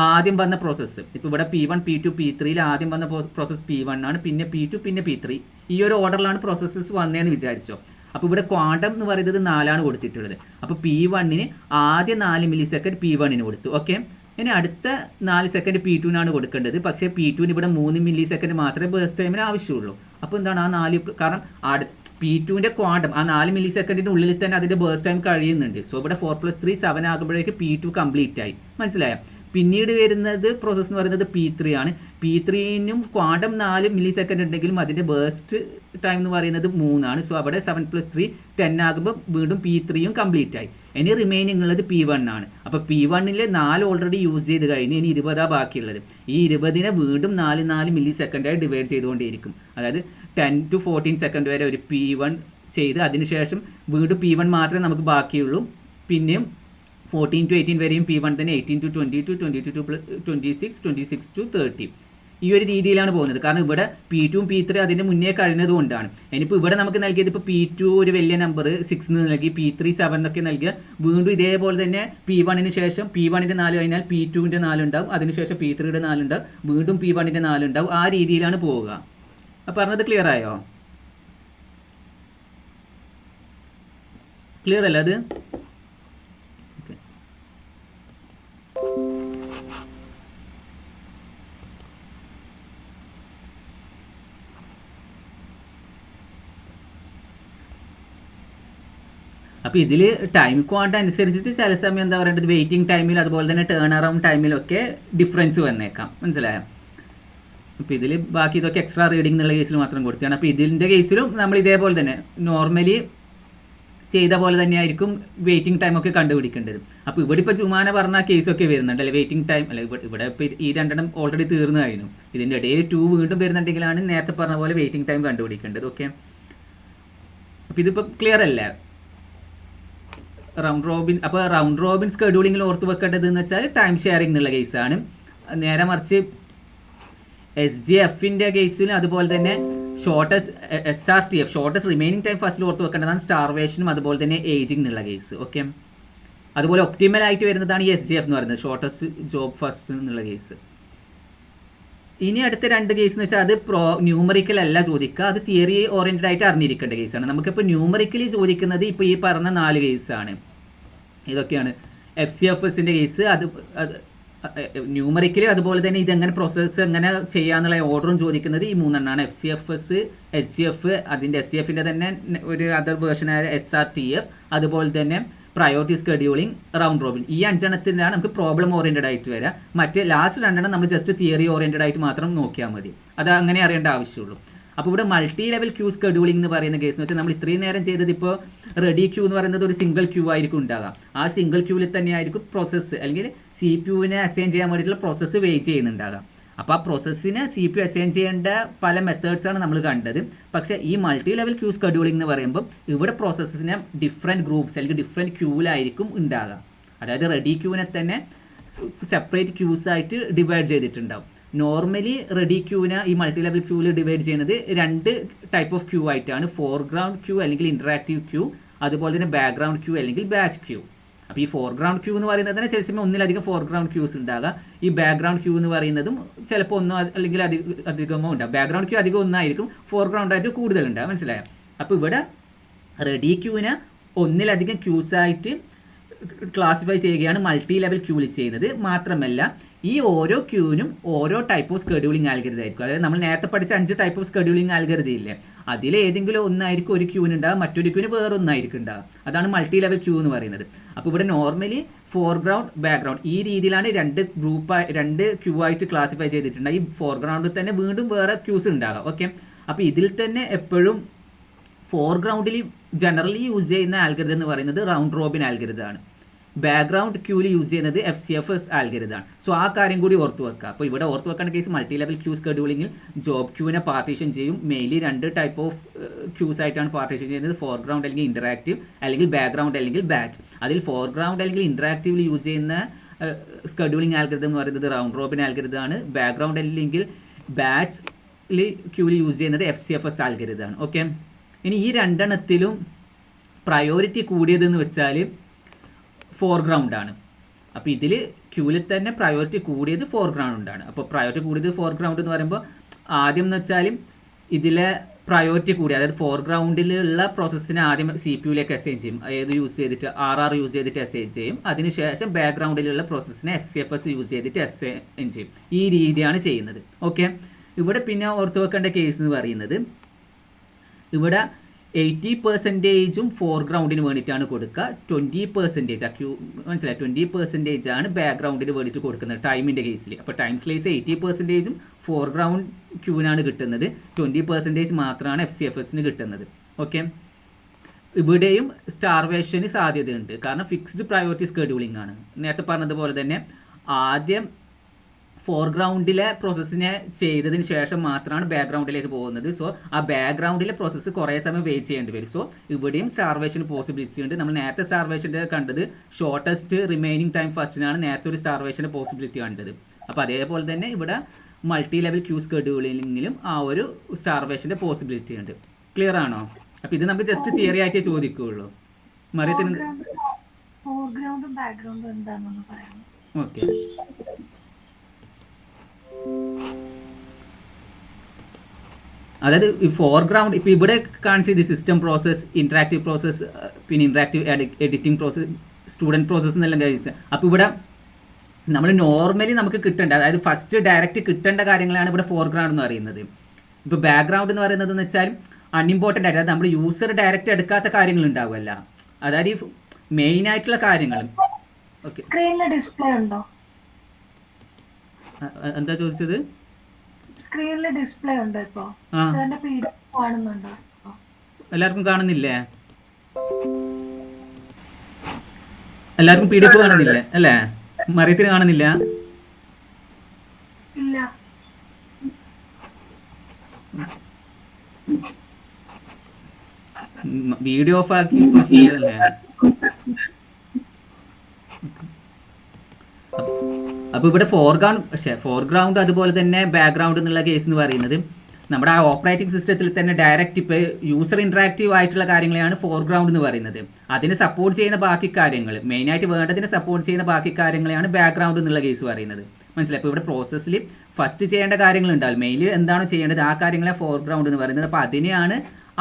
ആദ്യം വന്ന പ്രോസസ്സ്, ഇപ്പോൾ ഇവിടെ P1 P2 P3 ആദ്യം വന്ന പ്രോസസ്സ് P1 ആണ്, പിന്നെ P2 പിന്നെ P3, ഈ ഒരു ഓർഡറിലാണ് പ്രോസസ്സസ് വന്നതെന്ന് വിചാരിച്ചോ. അപ്പോൾ ഇവിടെ ക്വാണ്ടം എന്ന് പറയുന്നത് 4 കൊടുത്തിട്ടുള്ളത്. അപ്പോൾ P1 ആദ്യം 4 മില്ലി സെക്കൻഡ് P1 കൊടുത്തു. ഓക്കെ, ഇനി അടുത്ത 4 സെക്കൻഡ് P2 കൊടുക്കേണ്ടത്. പക്ഷേ P2 ഇവിടെ 3 മില്ലി സെക്കൻഡ് മാത്രമേ ബേസ്റ്റ് ടൈമിന് ആവശ്യമുള്ളൂ. അപ്പോൾ എന്താണ് ആ 4, കാരണം P2 ക്വാണ്ടം ആ 4 മില്ലി സെക്കൻഡിൻ്റെ ഉള്ളിൽ തന്നെ അതിൻ്റെ ബേസ്റ്റ് ടൈം കഴിയുന്നുണ്ട്. സോ ഇവിടെ 4+3 7 ആകുമ്പോഴേക്ക് P2 കംപ്ലീറ്റ് ആയി. മനസ്സിലായോ? പിന്നീട് വരുന്നത് പ്രോസസ്സ് എന്ന് പറയുന്നത് P3 ആണ്. P3നും ക്വാണ്ടം 4 മില്ലി സെക്കൻഡ് ഉണ്ടെങ്കിലും അതിൻ്റെ ബേസ്റ്റ് ടൈം എന്ന് പറയുന്നത് 3 ആണ്. സോ അവിടെ 7+3 10 ആകുമ്പോൾ വീണ്ടും P3യും കംപ്ലീറ്റ് ആയി. ഇനി റിമൈനിങ് ഉള്ളത് P1 ആണ്. അപ്പോൾ P1 4 ഓൾറെഡി യൂസ് ചെയ്ത് കഴിഞ്ഞ് ഇനി 20 ബാക്കിയുള്ളത്. ഈ 20 വീണ്ടും 4 മില്ലി സെക്കൻഡായി ഡിവൈഡ് ചെയ്തുകൊണ്ടേയിരിക്കും. അതായത് 10 to 14 സെക്കൻഡ് വരെ ഒരു P1 ചെയ്ത് അതിനുശേഷം വീണ്ടും P1 മാത്രമേ നമുക്ക് ബാക്കിയുള്ളൂ. പിന്നെയും 14 to 18 വരെയും P1 തന്നെ, 18 to 22, 22 to 26, 26 to 30. ഈ ഒരു രീതിയിലാണ് പോകുന്നത്. കാരണം ഇവിടെ P2 P3 അതിൻ്റെ മുന്നേ കഴിഞ്ഞത് കൊണ്ടാണ്. ഇനിയിപ്പോൾ ഇവിടെ നമുക്ക് നൽകിയത് ഇപ്പോൾ P2 ഒരു വലിയ നമ്പർ 6 നൽകി, P3 7 എന്നൊക്കെ നൽകിയ വീണ്ടും ഇതേപോലെ തന്നെ P1 ശേഷം P1 4 കഴിഞ്ഞാൽ P2 4 ഉണ്ടാവും, അതിനുശേഷം P3 4 ഉണ്ടാവും, വീണ്ടും P1 4 ഉണ്ടാവും. ആ രീതിയിലാണ് പോവുക. അപ്പോൾ പറഞ്ഞത് ക്ലിയർ ആയോ? ക്ലിയർ അല്ല അത്? അപ്പോൾ ഇതിൽ ടൈം ക്വാണ്ടം അനുസരിച്ചിട്ട് ചില സമയം എന്താ പറയേണ്ടത്, വെയിറ്റിംഗ് ടൈമിൽ അതുപോലെ തന്നെ ടേൺ അറൗണ്ട് ടൈമിലൊക്കെ ഡിഫറൻസ് വന്നേക്കാം. മനസ്സിലായോ? അപ്പോൾ ഇതിൽ ബാക്കി ഇതൊക്കെ എക്സ്ട്രാ റീഡിംഗ് എന്നുള്ള കേസിൽ മാത്രം കൊടുക്കുകയാണ്. അപ്പോൾ ഇതിൻ്റെ കേസിലും നമ്മൾ ഇതേപോലെ തന്നെ നോർമലി ചെയ്ത പോലെ തന്നെ ആയിരിക്കും വെയിറ്റിംഗ് ടൈമൊക്കെ കണ്ടുപിടിക്കേണ്ടത്. അപ്പോൾ ഇവിടെ ഇപ്പോൾ ജുമാന പറഞ്ഞ കേസൊക്കെ വരുന്നുണ്ട് അല്ലെ, വെയിറ്റിംഗ് ടൈം അല്ലെ. ഇവിടെ ഇപ്പോൾ ഈ 2 ഓൾറെഡി തീർന്നു കഴിഞ്ഞു. ഇതിൻ്റെ ഇടയിൽ 2 വീണ്ടും വരുന്നുണ്ടെങ്കിലാണ് നേരത്തെ പറഞ്ഞ പോലെ വെയിറ്റിംഗ് ടൈം കണ്ടുപിടിക്കേണ്ടത്. ഓക്കെ, അപ്പോൾ ഇതിപ്പോൾ ക്ലിയർ അല്ലേ റൗണ്ട് റോബിൻ? അപ്പോൾ റൗണ്ട് റോബിൻ സ്കെഡ്യൂളിങ്ങിൽ ഓർത്ത് വെക്കേണ്ടത് എന്ന് വെച്ചാൽ ടൈം ഷെയറിംഗ് എന്നുള്ള കേസാണ്. നേരെ മറിച്ച് SGFൻ്റെ കേസിലും അതുപോലെ തന്നെ SRTF ഷോർട്ടസ്റ്റ് റിമൈനിങ് ടൈം ഫസ്റ്റിൽ ഓർത്ത് വെക്കേണ്ടതാണ് സ്റ്റാർവേഷനും അതുപോലെ തന്നെ ഏജിങ് എന്നുള്ള കേസ്. ഓക്കെ, അതുപോലെ ഒപ്റ്റിമൽ ആയിട്ട് വരുന്നതാണ് ഈ SGF എന്ന് പറയുന്നത്, ഷോർട്ടസ്റ്റ് ജോബ് ഫസ്റ്റ് എന്നുള്ള കേസ്. ഇനി അടുത്ത 2 കേസ് എന്ന് വെച്ചാൽ അത് ന്യൂമറിക്കൽ അല്ല ചോദിക്കുക, അത് തിയറി ഓറിയൻറ്റഡ് ആയിട്ട് അറിഞ്ഞിരിക്കേണ്ട കേസാണ്. നമുക്കിപ്പോൾ ന്യൂമറിക്കലി ചോദിക്കുന്നത് ഇപ്പോൾ ഈ പറഞ്ഞ 4 കേസാണ്. ഇതൊക്കെയാണ് FCFSൻ്റെ കേസ്. അത് ന്യൂമറിക്കലി അതുപോലെ തന്നെ ഇതെങ്ങനെ പ്രോസസ്സ് എങ്ങനെ ചെയ്യാന്നുള്ള ഓർഡറും ചോദിക്കുന്നത് ഈ 3 എണ്ണമാണ്. FCFS, SGF, അതിൻ്റെ SGFൻ്റെ തന്നെ ഒരു അതർ വേർഷനായ SRTF, അതുപോലെ തന്നെ പ്രയോറിറ്റി സ്കെഡ്യൂളിംഗ്, റൗണ്ട് റോബിൻ. ഈ 5 എണ്ണത്തിലാണ് നമുക്ക് പ്രോബ്ലം ഓറിയൻറ്റഡ് ആയിട്ട് വരിക. മറ്റേ ലാസ്റ്റ് 2 എണ്ണം നമ്മൾ ജസ്റ്റ് തിയറി ഓറിയൻറ്റഡ് ആയിട്ട് മാത്രം നോക്കിയാൽ മതി. അത് അങ്ങനെ അറിയേണ്ട ആവശ്യമുള്ളൂ. അപ്പോൾ ഇവിടെ മൾട്ടി ലെവൽ ക്യൂ സ്കെഡ്യൂളിംഗ് എന്ന് പറയുന്ന കേസ് എന്ന് വെച്ചാൽ നമ്മൾ ഇത്രയും നേരം ചെയ്തത് ഇപ്പോൾ റെഡി ക്യൂ എന്ന് പറയുന്നത് ഒരു സിംഗിൾ ക്യൂ ആയിരിക്കും ഉണ്ടാകാം. ആ സിംഗിൾ ക്യൂവിൽ തന്നെയായിരിക്കും പ്രോസസ്സ് അല്ലെങ്കിൽ CPU അസൈൻ ചെയ്യാൻ വേണ്ടിയിട്ടുള്ള പ്രോസസ്സ് വെയിറ്റ് ചെയ്യുന്നുണ്ടാകാം. അപ്പോൾ ആ പ്രോസസ്സിന് CPU അസൈൻ ചെയ്യേണ്ട പല മെത്തേഡ്സാണ് നമ്മൾ കണ്ടത്. പക്ഷേ ഈ മൾട്ടി ലെവൽ ക്യൂ സ്കെഡ്യൂളിംഗ് എന്ന് പറയുമ്പോൾ ഇവിടെ പ്രോസസ്സിനെ ഡിഫറെൻറ്റ് ഗ്രൂപ്പ്സ് അല്ലെങ്കിൽ ഡിഫറെൻറ്റ് ക്യൂവിലായിരിക്കും ഉണ്ടാകുക. അതായത് റെഡി ക്യൂവിനെ തന്നെ സെപ്പറേറ്റ് ക്യൂസ് ആയിട്ട് ഡിവൈഡ് ചെയ്തിട്ടുണ്ടാവും. നോർമലി റെഡി ക്യൂവിനെ ഈ മൾട്ടി ലെവൽ ക്യൂവിൽ ഡിവൈഡ് ചെയ്യുന്നത് 2 ടൈപ്പ് ഓഫ് ക്യൂ ആയിട്ടാണ്, ഫോർഗ്രൗണ്ട് ക്യൂ അല്ലെങ്കിൽ ഇൻറ്ററാക്റ്റീവ് ക്യൂ, അതുപോലെ തന്നെ ബാക്ക്ഗ്രൗണ്ട് ക്യൂ അല്ലെങ്കിൽ ബാച്ച് ക്യൂ. അപ്പോൾ ഈ ഫോർഗ്രൗണ്ട് ക്യൂ എന്ന് പറയുന്നത് തന്നെ ചില സമയം ഒന്നിലധികം ഫോർഗ്രൗണ്ട് ക്യൂസ് ഉണ്ടാകുക. ഈ ബാക്ക്ഗ്രൗണ്ട് ക്യൂ എന്ന് പറയുന്നതും ചിലപ്പോൾ ഒന്നോ അല്ലെങ്കിൽ അധികമോ ഉണ്ടാകും. ബാക്ക്ഗ്രൗണ്ട് ക്യൂ അധികം ഒന്നായിരിക്കും, ഫോർഗ്രൗണ്ട് ആയിട്ട് കൂടുതലുണ്ടാകും. മനസ്സിലായോ? അപ്പോൾ ഇവിടെ റെഡി ക്യൂവിനെ ഒന്നിലധികം ക്യൂസായിട്ട് ക്ലാസിഫൈ ചെയ്യുകയാണ് മൾട്ടി ലെവൽ ക്യൂവിൽ ചെയ്യുന്നത്. മാത്രമല്ല ഈ ഓരോ ക്യൂവിനും ഓരോ ടൈപ്പ് ഓഫ് സ്കെഡ്യൂളിംഗ് ആൽഗരിതം ആയിരിക്കും. അതായത് നമ്മൾ നേരത്തെ പഠിച്ച 5 ടൈപ്പ് ഓഫ് സ്കെഡ്യൂളിംഗ് ആൽഗരിതം ഇല്ലേ, അതിലേതെങ്കിലും ഒന്നായിരിക്കും ഒരു ക്യൂവിന് ഉണ്ടാകുക, മറ്റൊരു ക്യൂവിന് വേറൊന്നായിരിക്കും ഉണ്ടാകുക. അതാണ് മൾട്ടി ലെവൽ ക്യൂ എന്ന് പറയുന്നത്. അപ്പോൾ ഇവിടെ നോർമലി ഫോർഗ്രൗണ്ട് ബാക്ക്ഗ്രൗണ്ട് ഈ രീതിയിലാണ് 2 ക്യൂ ആയിട്ട് ക്ലാസിഫൈ ചെയ്തിട്ടുണ്ട്. ഈ ഫോർഗ്രൗണ്ടിൽ തന്നെ വീണ്ടും വേറെ ക്യൂസ് ഉണ്ടാകാം. ഓക്കെ, അപ്പോൾ ഇതിൽ തന്നെ എപ്പോഴും ഫോർഗ്രൗണ്ടിൽ ജനറലി യൂസ് ചെയ്യുന്ന ആൽഗരിതം എന്ന് പറയുന്നത് റൗണ്ട് റോബിൻ ആൽഗരിതമാണ്. ബാക്ക്ഗ്രൗണ്ട് ക്യൂവിൽ യൂസ് ചെയ്യുന്നത് FCFS ആൽഗരിതമാണ്. സോ ആ കാര്യം കൂടി ഓർത്ത് വെക്കുക. അപ്പോൾ ഇവിടെ ഓർത്ത് വെക്കേണ്ട കേസ് മൾട്ടി ലെവൽ ക്യൂ സ്കെഡ്യൂളിങ്ങിൽ ജോബ് ക്യൂവിനെ പാർട്ടീഷൻ ചെയ്യും. മെയിൻലി 2 ടൈപ്പ് ഓഫ് ക്യൂസ് ആയിട്ടാണ് പാർട്ടീഷൻ ചെയ്യുന്നത്, ഫോർഗ്രൗണ്ട് അല്ലെങ്കിൽ ഇൻറ്ററാക്റ്റീവ് അല്ലെങ്കിൽ ബാക്ക്ഗ്രൗണ്ട് അല്ലെങ്കിൽ ബാച്ച്. അതിൽ ഫോർഗ്രൗണ്ട് അല്ലെങ്കിൽ ഇൻറ്ററാക്റ്റീവിൽ യൂസ് ചെയ്യുന്ന സ്കെഡ്യൂളിംഗ് ആൽഗരിതം എന്ന് പറയുന്നത് റൗണ്ട് റോബിൻ ആൽഗരിതമാണ്. ബാക്ക്ഗ്രൗണ്ട് അല്ലെങ്കിൽ ബാച്ച് ക്യൂവിൽ യൂസ് ചെയ്യുന്നത് FCFS ആൽഗരിതമാണ്. ഓക്കെ, ഇനി ഈ രണ്ടെണ്ണത്തിലും പ്രയോറിറ്റി കൂടിയതെന്ന് വെച്ചാൽ ഫോർഗ്രൗണ്ടാണ്. അപ്പോൾ ഇതിൽ ക്യൂവിൽ തന്നെ പ്രയോറിറ്റി കൂടിയത് ഫോർഗ്രൗണ്ടാണ്. അപ്പോൾ പ്രയോറിറ്റി കൂടിയത് ഫോർഗ്രൗണ്ട് എന്ന് പറയുമ്പോൾ ആദ്യം എന്ന് വെച്ചാൽ ഇതിലെ പ്രയോറിറ്റി കൂടി, അതായത് ഫോർഗ്രൗണ്ടിലുള്ള പ്രോസസ്സിനെ ആദ്യം CPU-ലേക്ക് അസൈൻ ചെയ്യും. ഏത് യൂസ് ചെയ്തിട്ട് RR യൂസ് ചെയ്തിട്ട് അസൈൻ ചെയ്യും. അതിനുശേഷം ബാക്ക്ഗ്രൗണ്ടിലുള്ള പ്രോസസ്സിനെ FCFS യൂസ് ചെയ്തിട്ട് അസൈൻ ചെയ്യും. ഈ രീതിയാണ് ചെയ്യുന്നത്. ഓക്കെ, ഇവിടെ പിന്നെ ഓർത്ത് വെക്കേണ്ട കേസ് എന്ന് പറയുന്നത് ഇവിടെ 80% ഫോർഗ്രൗണ്ടിന് വേണ്ടിയിട്ടാണ് കൊടുക്കുക, 20% മനസ്സിലായി, 20% ബാക്ക്ഗ്രൗണ്ടിന് വേണ്ടിയിട്ട് കൊടുക്കുന്നത് ടൈമിൻ്റെ കേസിൽ. അപ്പോൾ ടൈം സ്ലൈസ് 80% ഫോർഗ്രൗണ്ട് ക്യൂവിനാണ് കിട്ടുന്നത്, 20% മാത്രമാണ് FCFSന് കിട്ടുന്നത്. ഓക്കെ, ഇവിടെയും സ്റ്റാർവേഷന് സാധ്യതയുണ്ട്, കാരണം ഫിക്സ്ഡ് പ്രയോറിറ്റി സ്കെഡ്യൂളിംഗ് ആണ്. നേരത്തെ പറഞ്ഞതുപോലെ തന്നെ ആദ്യം ഫോർഗ്രൗണ്ടിലെ പ്രോസസ്സിനെ ചെയ്തതിന് ശേഷം മാത്രമാണ് ബാക്ക്ഗ്രൗണ്ടിലേക്ക് പോകുന്നത്. സോ ആ ബാക്ക്ഗ്രൗണ്ടിലെ പ്രോസസ്സ് കുറേ സമയം വെയിറ്റ് ചെയ്യേണ്ടി വരും. സോ ഇവിടെയും സ്റ്റാർവേഷൻ പോസിബിലിറ്റി ഉണ്ട്. നമ്മൾ നേരത്തെ സ്റ്റാർവേഷൻ്റെ കണ്ടത് ഷോർട്ടസ്റ്റ് റിമൈനിങ് ടൈം ഫസ്റ്റിനാണ് നേരത്തെ ഒരു സ്റ്റാർവേഷൻ്റെ പോസിബിലിറ്റി കണ്ടത്. അപ്പോൾ അതേപോലെ തന്നെ ഇവിടെ മൾട്ടി ലെവൽ ക്യൂ സ്കെഡ്യൂളിങ്ങിലും ആ ഒരു സ്റ്റാർവേഷൻ്റെ പോസിബിലിറ്റി ഉണ്ട്. ക്ലിയർ ആണോ? അപ്പോൾ ഇത് നമുക്ക് ജസ്റ്റ് തിയറി ആയിട്ടേ ചോദിക്കുകയുള്ളൂ. മറിയത്തിന് ഫോർഗ്രൗണ്ടും ബാക്ക്ഗ്രൗണ്ടും എന്താണെന്ന് പറയാം. ഓക്കെ, അതായത് ഈ ഫോർഗ്രൗണ്ട് ഇപ്പോൾ ഇവിടെ കാണിച്ചത് സിസ്റ്റം പ്രോസസ്സ്, ഇൻട്രാക്റ്റീവ് പ്രോസസ്സ്, പിന്നെ interactive editing process, student process എന്നെല്ലാം കഴിച്ച്. അപ്പോൾ ഇവിടെ നമ്മൾ നോർമലി നമുക്ക് കിട്ടേണ്ട, അതായത് ഫസ്റ്റ് ഡയറക്റ്റ് കിട്ടേണ്ട കാര്യങ്ങളാണ് ഇവിടെ ഫോർഗ്രൗണ്ട് എന്ന് പറയുന്നത്. ഇപ്പോൾ ബാക്ക്ഗ്രൗണ്ട് എന്ന് പറയുന്നത് എന്ന് വെച്ചാൽ അൺഇമ്പോർട്ടൻ്റ് ആയിട്ട്, അതായത് നമ്മൾ യൂസർ ഡയറക്റ്റ് എടുക്കാത്ത കാര്യങ്ങൾ ഉണ്ടാവുമല്ല, അതായത് ഈ മെയിൻ ആയിട്ടുള്ള കാര്യങ്ങൾ. ഓക്കെ, സ്ക്രീനിൽ ഡിസ്പ്ലേ ഉണ്ടോ? എന്താ ചോദിച്ചത്? സ്ക്രീനിൽ ഡിസ്പ്ലേ ഉണ്ടോ ഇപ്പോ? PDF കാണുന്നുണ്ടോ? എല്ലാവർക്കും കാണുന്നില്ലേ? എല്ലാവർക്കും PDF കാണുന്നില്ലേ അല്ലേ? മറിയത്തിന് കാണുന്നില്ല? ഇല്ല. വീഡിയോ ഓഫ് ആക്കി പറ്റില്ലല്ലേ? അപ്പോൾ ഇവിടെ ഫോർഗ്രൗണ്ട് അതുപോലെ തന്നെ ബാക്ക്ഗ്രൗണ്ട് എന്നുള്ള കേസ് എന്ന് പറയുന്നത് നമ്മുടെ ആ ഓപ്പറേറ്റിംഗ് സിസ്റ്റത്തിൽ തന്നെ ഡയറക്റ്റ് ഇപ്പോൾ യൂസർ ഇൻട്രാക്റ്റീവ് ആയിട്ടുള്ള കാര്യങ്ങളെയാണ് ഫോർഗ്രൗണ്ട് എന്ന് പറയുന്നത്. അതിനെ സപ്പോർട്ട് ചെയ്യുന്ന ബാക്കി കാര്യങ്ങൾ, മെയിനായിട്ട് വേണ്ടതിനെ സപ്പോർട്ട് ചെയ്യുന്ന ബാക്കി കാര്യങ്ങളെയാണ് ബാക്ക്ഗ്രൗണ്ട് എന്നുള്ള കേസ് പറയുന്നത്. മനസ്സിലായി? അപ്പോൾ ഇവിടെ പ്രോസസ്സിൽ ഫസ്റ്റ് ചെയ്യേണ്ട കാര്യങ്ങളുണ്ടാവും, മെയിലിൽ എന്താണോ ചെയ്യേണ്ടത് ആ കാര്യങ്ങളെ ഫോർഗ്രൗണ്ട് എന്ന് പറയുന്നത്. അപ്പോൾ അതിനെയാണ്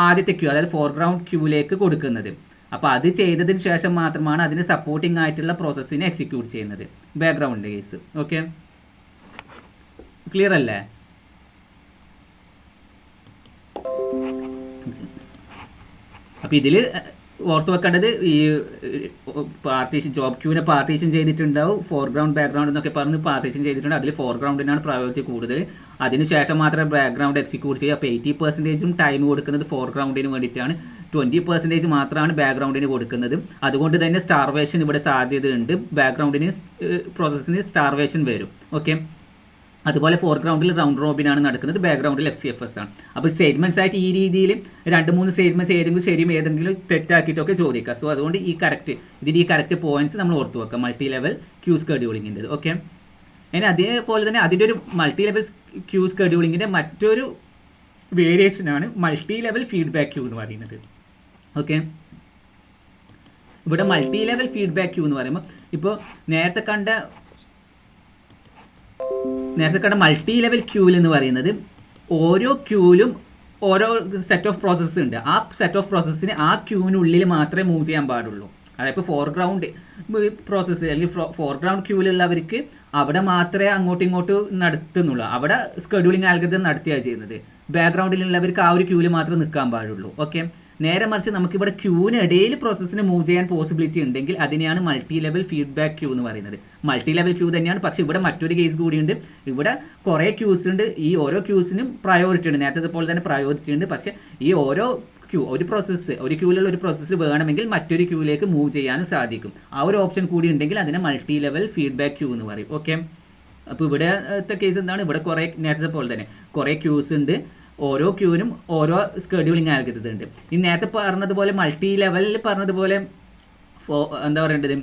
ആദ്യത്തെ ക്യൂ, അതായത് ഫോർഗ്രൗണ്ട് ക്യൂവിലേക്ക് കൊടുക്കുന്നത്. അപ്പോൾ അത് ചെയ്തതിന് ശേഷം മാത്രമാണ് അതിന് സപ്പോർട്ടിംഗ് ആയിട്ടുള്ള പ്രോസസ്സിനെ എക്സിക്യൂട്ട് ചെയ്യുന്നത്, ബാക്ക്ഗ്രൗണ്ടിൻ്റെ കേസ്. ഓക്കെ, ക്ലിയർ അല്ലേ? അപ്പോൾ ഇതിൽ ഓർത്ത് വെക്കേണ്ടത് ഈ പാർട്ടീഷൻ, ജോബ് ക്യൂവിനെ പാർട്ടീഷൻ ചെയ്തിട്ടുണ്ടാവും, ഫോർഗ്രൗണ്ട് ബാക്ക്ഗ്രൗണ്ട് എന്നൊക്കെ പറഞ്ഞ് പാർട്ടീഷൻ ചെയ്തിട്ടുണ്ട്. അതിൽ ഫോർഗ്രൗണ്ടിനാണ് പ്രയോറിറ്റി കൂടുതൽ, അതിനുശേഷം മാത്രമേ ബാക്ക്ഗ്രൗണ്ട് എക്സിക്യൂട്ട് ചെയ്യുക. അപ്പോൾ 80% ടൈം കൊടുക്കുന്നത് ഫോർഗ്രൗണ്ടിന് വേണ്ടിയിട്ടാണ്, 20% മാത്രമാണ് ബാക്ക്ഗ്രൗണ്ടിന് കൊടുക്കുന്നത്. അതുകൊണ്ട് തന്നെ സ്റ്റാർവേഷൻ ഇവിടെ സാധ്യതയുണ്ട്, ബാക്ക്ഗ്രൗണ്ടിന് പ്രോസസ്സിന് സ്റ്റാർവേഷൻ വരും. ഓക്കെ, അതുപോലെ ഫോർഗ്രൗണ്ടിൽ റൗണ്ട് റോബിനാണ് നടക്കുന്നത്, ബാക്ക്ഗ്രൗണ്ടിൽ FCFS ആണ്. അപ്പോൾ സ്റ്റേറ്റ്മെൻറ്റ്സ് ആയിട്ട് ഈ രീതിയിൽ 2-3 സ്റ്റേറ്റ്മെൻറ്റ്സ് ഏതെങ്കിലും ശരിയും ഏതെങ്കിലും തെറ്റാക്കിയിട്ടൊക്കെ ചോദിക്കുക. സോ അതുകൊണ്ട് ഇതിൻ്റെ ഈ കറക്റ്റ് പോയിന്റ്സ് നമ്മൾ ഓർത്ത് വെക്കുക, മൾട്ടി ലെവൽ ക്യൂ സ്കെഡ്യൂളിങ്ങിൻ്റെ. ഓക്കെ, ഇനി അതേപോലെ തന്നെ അതിൻ്റെ ഒരു മൾട്ടി ലെവൽ ക്യൂ സ്കെഡ്യൂളിങ്ങിൻ്റെ മറ്റൊരു വേരിയേഷനാണ് മൾട്ടി ലെവൽ ഫീഡ്ബാക്ക് ക്യൂ എന്ന് പറയുന്നത്. ഓക്കെ, ഇവിടെ മൾട്ടി ലെവൽ ഫീഡ്ബാക്ക് ക്യൂ എന്ന് പറയുമ്പോൾ ഇപ്പോൾ നേരത്തെ കണ്ട മൾട്ടി ലെവൽ ക്യൂവിൽ എന്ന് പറയുന്നത് ഓരോ ക്യൂവിലും ഓരോ സെറ്റ് ഓഫ് പ്രോസസ്സ് ഉണ്ട്. ആ സെറ്റ് ഓഫ് പ്രോസസ്സിന് ആ ക്യൂവിനുള്ളിൽ മാത്രമേ മൂവ് ചെയ്യാൻ പാടുള്ളൂ. അതായത് ഫോർഗ്രൗണ്ട് പ്രോസസ്സ് അല്ലെങ്കിൽ ഫോർഗ്രൗണ്ട് ക്യൂവിലുള്ളവർക്ക് അവിടെ മാത്രമേ അങ്ങോട്ടും ഇങ്ങോട്ടും നടത്തുന്നുള്ളൂ, അവിടെ സ്കെഡ്യൂളിംഗ് ആൽഗരിതം നടത്തിയാണ് ചെയ്യുന്നത്. ബാക്ക്ഗ്രൗണ്ടിലുള്ളവർക്ക് ആ ഒരു ക്യൂവിൽ മാത്രമേ നിൽക്കാൻ പാടുള്ളൂ. ഓക്കെ, നേരെ മറിച്ച് നമുക്കിവിടെ ക്യൂവിനിടയിൽ പ്രോസസ്സിന് മൂവ് ചെയ്യാൻ പോസിബിലിറ്റി ഉണ്ടെങ്കിൽ അതിനെയാണ് മൾട്ടി ലെവൽ ഫീഡ്ബാക്ക് ക്യൂ എന്ന് പറയുന്നത്. മൾട്ടി ലെവൽ ക്യൂ തന്നെയാണ്, പക്ഷേ ഇവിടെ മറ്റൊരു കേസ് കൂടിയുണ്ട്. ഇവിടെ കുറേ ക്യൂസ് ഉണ്ട്, ഈ ഓരോ ക്യൂസിനും പ്രയോറിറ്റി ഉണ്ട്, നേരത്തെ പോലെ തന്നെ പ്രയോറിറ്റി ഉണ്ട്. പക്ഷേ ഈ ഓരോ ഒരു ക്യൂവിലുള്ള ഒരു പ്രോസസ്സ് വേണമെങ്കിൽ മറ്റൊരു ക്യൂവിലേക്ക് മൂവ് ചെയ്യാനും സാധിക്കും. ആ ഒരു ഓപ്ഷൻ കൂടി ഉണ്ടെങ്കിൽ അതിനെ മൾട്ടി ലെവൽ ഫീഡ്ബാക്ക് ക്യൂ എന്ന് പറയും. ഓക്കെ, അപ്പോൾ ഇവിടുത്തെ കേസ് എന്താണ്? ഇവിടെ കുറേ നേരത്തെ പോലെ തന്നെ കുറേ ക്യൂസ് ഉണ്ട്, ഓരോ ക്യൂവിനും ഓരോ സ്കെഡ്യൂളിംഗ് ആൽഗരിതം ഉണ്ട്. ഈ നേരത്തെ പറഞ്ഞതുപോലെ മൾട്ടി ലെവലിൽ പറഞ്ഞതുപോലെ എന്താ പറയേണ്ടത്,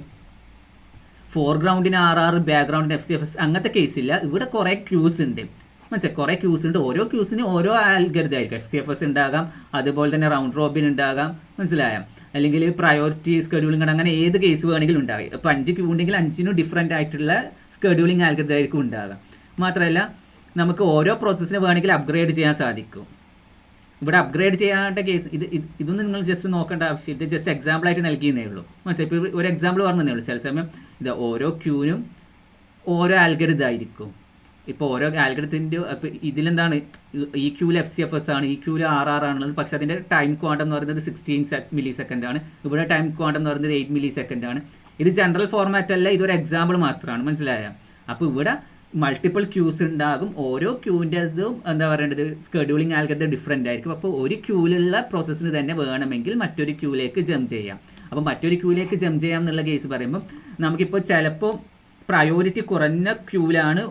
ഫോർഗ്രൗണ്ടിന് RR, ബാക്ക്ഗ്രൗണ്ടിന് FCFS അങ്ങനത്തെ കേസില്ല. ഇവിടെ കുറേ ക്യൂസ് ഉണ്ട്, മനസ്സിലായി, കുറേ ക്യൂസ് ഉണ്ട്. ഓരോ ക്യൂസിന് ഓരോ ആൽഗരിതം ആയിരിക്കും. FCFS ഉണ്ടാകാം, അതുപോലെ തന്നെ റൗണ്ട് റോബിൻ ഉണ്ടാകാം, മനസ്സിലായോ? അല്ലെങ്കിൽ പ്രയോറിറ്റി സ്കെഡ്യൂളിംഗ്, അങ്ങനെ ഏത് കേസ് വേണമെങ്കിലും ഉണ്ടാകും. ഇപ്പോൾ 5 ക്യൂ ഉണ്ടെങ്കിൽ 5നും ഡിഫറെൻ്റ് ആയിട്ടുള്ള സ്കെഡ്യൂളിംഗ് ആൽഗരിതം ആയിരിക്കും ഉണ്ടാകാം. മാത്രമല്ല നമുക്ക് ഓരോ പ്രോസസ്സിന് വേണമെങ്കിൽ അപ്ഗ്രേഡ് ചെയ്യാൻ സാധിക്കും. ഇവിടെ അപ്ഗ്രേഡ് ചെയ്യാത്ത കേസ് ഇതൊന്നും നിങ്ങൾ ജസ്റ്റ് നോക്കേണ്ട ആവശ്യമില്ല, ഇത് ജസ്റ്റ് എക്സാമ്പിളായിട്ട് നൽകിയെന്നേ ഉള്ളൂ. മനസ്സിലായി, ഇപ്പോൾ ഒരു എക്സാമ്പിൾ പറഞ്ഞതേ ഉള്ളൂ. ചില സമയം ഇത് ഓരോ ക്യൂവിനും ഓരോ ആൽഗരിതം ആയിരിക്കും. ഇപ്പോൾ ഓരോ ആൽഗരിതത്തിൻ്റെ ഇപ്പോൾ ഇതിലെന്താണ്, ഈ ക്യൂവിൽ FCFS ആണ്, ഈ ക്യൂവിൽ RR ആണുള്ളത്. പക്ഷേ അതിൻ്റെ ടൈം ക്വാണ്ടം എന്ന് പറയുന്നത് 16 millisecond ആണ്. ഇവിടെ ടൈം ക്വാണ്ടം എന്ന് പറയുന്നത് 8 millisecond ആണ്. ഇത് ജനറൽ ഫോർമാറ്റ് അല്ല, ഇതൊരു എക്സാമ്പിൾ മാത്രമാണ്. മനസ്സിലായോ? അപ്പോൾ ഇവിടെ മൾട്ടിപ്പിൾ ക്യൂസ് ഉണ്ടാകും. ഓരോ ക്യൂവിൻ്റെതും എന്താ പറയേണ്ടത്, സ്കെഡ്യൂളിംഗ് ആൽഗരിതം ഡിഫറെൻ്റ് ആയിരിക്കും. അപ്പോൾ ഒരു ക്യൂവിലുള്ള പ്രോസസ്സിന് തന്നെ വേണമെങ്കിൽ മറ്റൊരു ക്യൂവിലേക്ക് ജമ്പ് ചെയ്യാം. അപ്പോൾ മറ്റൊരു ക്യൂവിലേക്ക് ജമ്പ് ചെയ്യാം എന്നുള്ള കേസ് പറയുമ്പം നമുക്കിപ്പോൾ ചിലപ്പോൾ പ്രയോറിറ്റി കുറഞ്ഞ ക്യൂവിലാണ്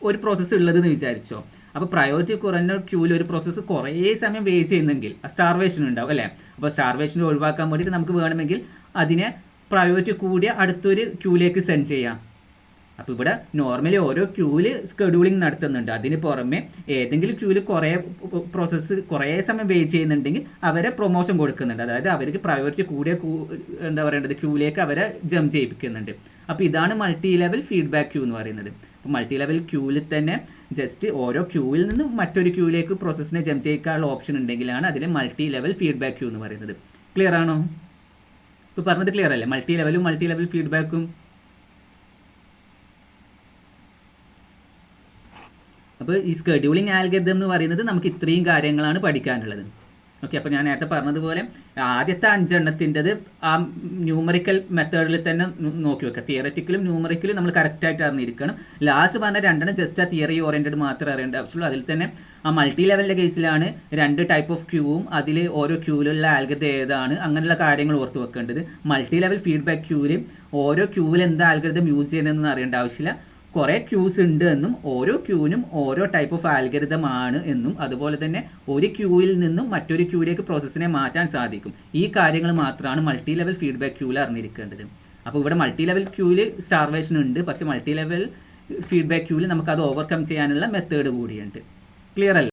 ഒരു പ്രോസസ്സ് ഉള്ളതെന്ന് വിചാരിച്ചോ. അപ്പോൾ പ്രയോറിറ്റി കുറഞ്ഞ ക്യൂവിൽ ഒരു പ്രോസസ്സ് കുറേ സമയം വെയിറ്റ് ചെയ്യുന്നെങ്കിൽ സ്റ്റാർവേഷൻ ഉണ്ടാവും അല്ലേ. അപ്പോൾ സ്റ്റാർവേഷൻ ഒഴിവാക്കാൻ വേണ്ടിയിട്ട് നമുക്ക് വേണമെങ്കിൽ അതിനെ പ്രയോറിറ്റി കൂടിയ അടുത്തൊരു ക്യൂവിലേക്ക് സെൻഡ് ചെയ്യാം. അപ്പോൾ ഇവിടെ നോർമലി ഓരോ ക്യൂവിൽ സ്കെഡ്യൂളിംഗ് നടത്തുന്നുണ്ട്. അതിന് പുറമെ ഏതെങ്കിലും ക്യൂവിൽ കുറേ പ്രോസസ്സ് കുറേ സമയം വെയിറ്റ് ചെയ്യുന്നുണ്ടെങ്കിൽ അവരെ പ്രൊമോഷൻ കൊടുക്കുന്നുണ്ട്. അതായത് അവർക്ക് പ്രയോറിറ്റി കൂടിയ എന്താ പറയേണ്ടത് ക്യൂവിലേക്ക് അവരെ ജമ്പ് ചെയ്യിപ്പിക്കുന്നുണ്ട്. അപ്പോൾ ഇതാണ് മൾട്ടി ലെവൽ ഫീഡ്ബാക്ക് ക്യൂ എന്ന് പറയുന്നത്. അപ്പോൾ മൾട്ടി ലെവൽ ക്യൂവിൽ തന്നെ ജസ്റ്റ് ഓരോ ക്യൂവിൽ നിന്നും മറ്റൊരു ക്യൂവിലേക്ക് പ്രോസസ്സിനെ ജമ്പ് ചെയ്യിക്കാനുള്ള ഓപ്ഷൻ ഉണ്ടെങ്കിലാണ് അതിൽ മൾട്ടി ലെവൽ ഫീഡ്ബാക്ക് ക്യൂ എന്ന് പറയുന്നത്. ക്ലിയർ ആണോ? ഇപ്പോൾ പറഞ്ഞത് ക്ലിയർ അല്ലേ? മൾട്ടി ലെവൽ ഫീഡ്ബാക്കും. അപ്പോൾ ഈ സ്കെഡ്യൂളിംഗ് ആൽഗരിതം എന്ന് പറയുന്നത് നമുക്ക് ഇത്രയും കാര്യങ്ങളാണ് പഠിക്കാനുള്ളത്. ഓക്കെ, അപ്പോൾ ഞാൻ നേരത്തെ പറഞ്ഞതുപോലെ ആദ്യത്തെ 5 എണ്ണത്തിൻ്റെത് ആ ന്യൂമറിക്കൽ മെത്തേഡിൽ തന്നെ നോക്കി വെക്കുക. തിയററ്റിക്കലും ന്യൂമറിക്കലും നമ്മൾ കറക്റ്റായിട്ട് അറിഞ്ഞിരിക്കണം. ലാസ്റ്റ് പറഞ്ഞ 2 എണ്ണം ജസ്റ്റ് ആ തിയറി ഓറിയൻറ്റഡ് മാത്രമേ അറിയേണ്ട ആവശ്യമുള്ളൂ. അതിൽ തന്നെ ആ മൾട്ടി ലെവലിൻ്റെ കേസിലാണ് 2 ടൈപ്പ് ഓഫ് ക്യൂവും അതിൽ ഓരോ ക്യൂവിലുള്ള ആൽഗരിതം ഏതാണ്, അങ്ങനെയുള്ള കാര്യങ്ങൾ ഓർത്ത് വെക്കേണ്ടത്. മൾട്ടി ലെവൽ ഫീഡ്ബാക്ക് ക്യൂവിൽ ഓരോ ക്യൂവിൽ എന്താ ആൽഗരിതം യൂസ് ചെയ്യുന്നതെന്ന് അറിയേണ്ട ആവശ്യമില്ല. കുറേ ക്യൂസ് ഉണ്ട് എന്നും ഓരോ ക്യൂവിനും ഓരോ ടൈപ്പ് ഓഫ് ആൽഗരിതം ആണ് എന്നും അതുപോലെ തന്നെ ഒരു ക്യൂവിൽ നിന്നും മറ്റൊരു ക്യൂവിലേക്ക് പ്രോസസ്സിനെ മാറ്റാൻ സാധിക്കും. ഈ കാര്യങ്ങൾ മാത്രമാണ് മൾട്ടി ലെവൽ ഫീഡ്ബാക്ക് ക്യൂവിൽ അറിഞ്ഞിരിക്കേണ്ടത്. അപ്പോൾ ഇവിടെ മൾട്ടി ലെവൽ ക്യൂവിൽ സ്റ്റാർവേഷൻ ഉണ്ട്, പക്ഷേ മൾട്ടി ലെവൽ ഫീഡ്ബാക്ക് ക്യൂവിൽ നമുക്കത് ഓവർകം ചെയ്യാനുള്ള മെത്തേഡ് കൂടിയുണ്ട്. ക്ലിയർ അല്ല?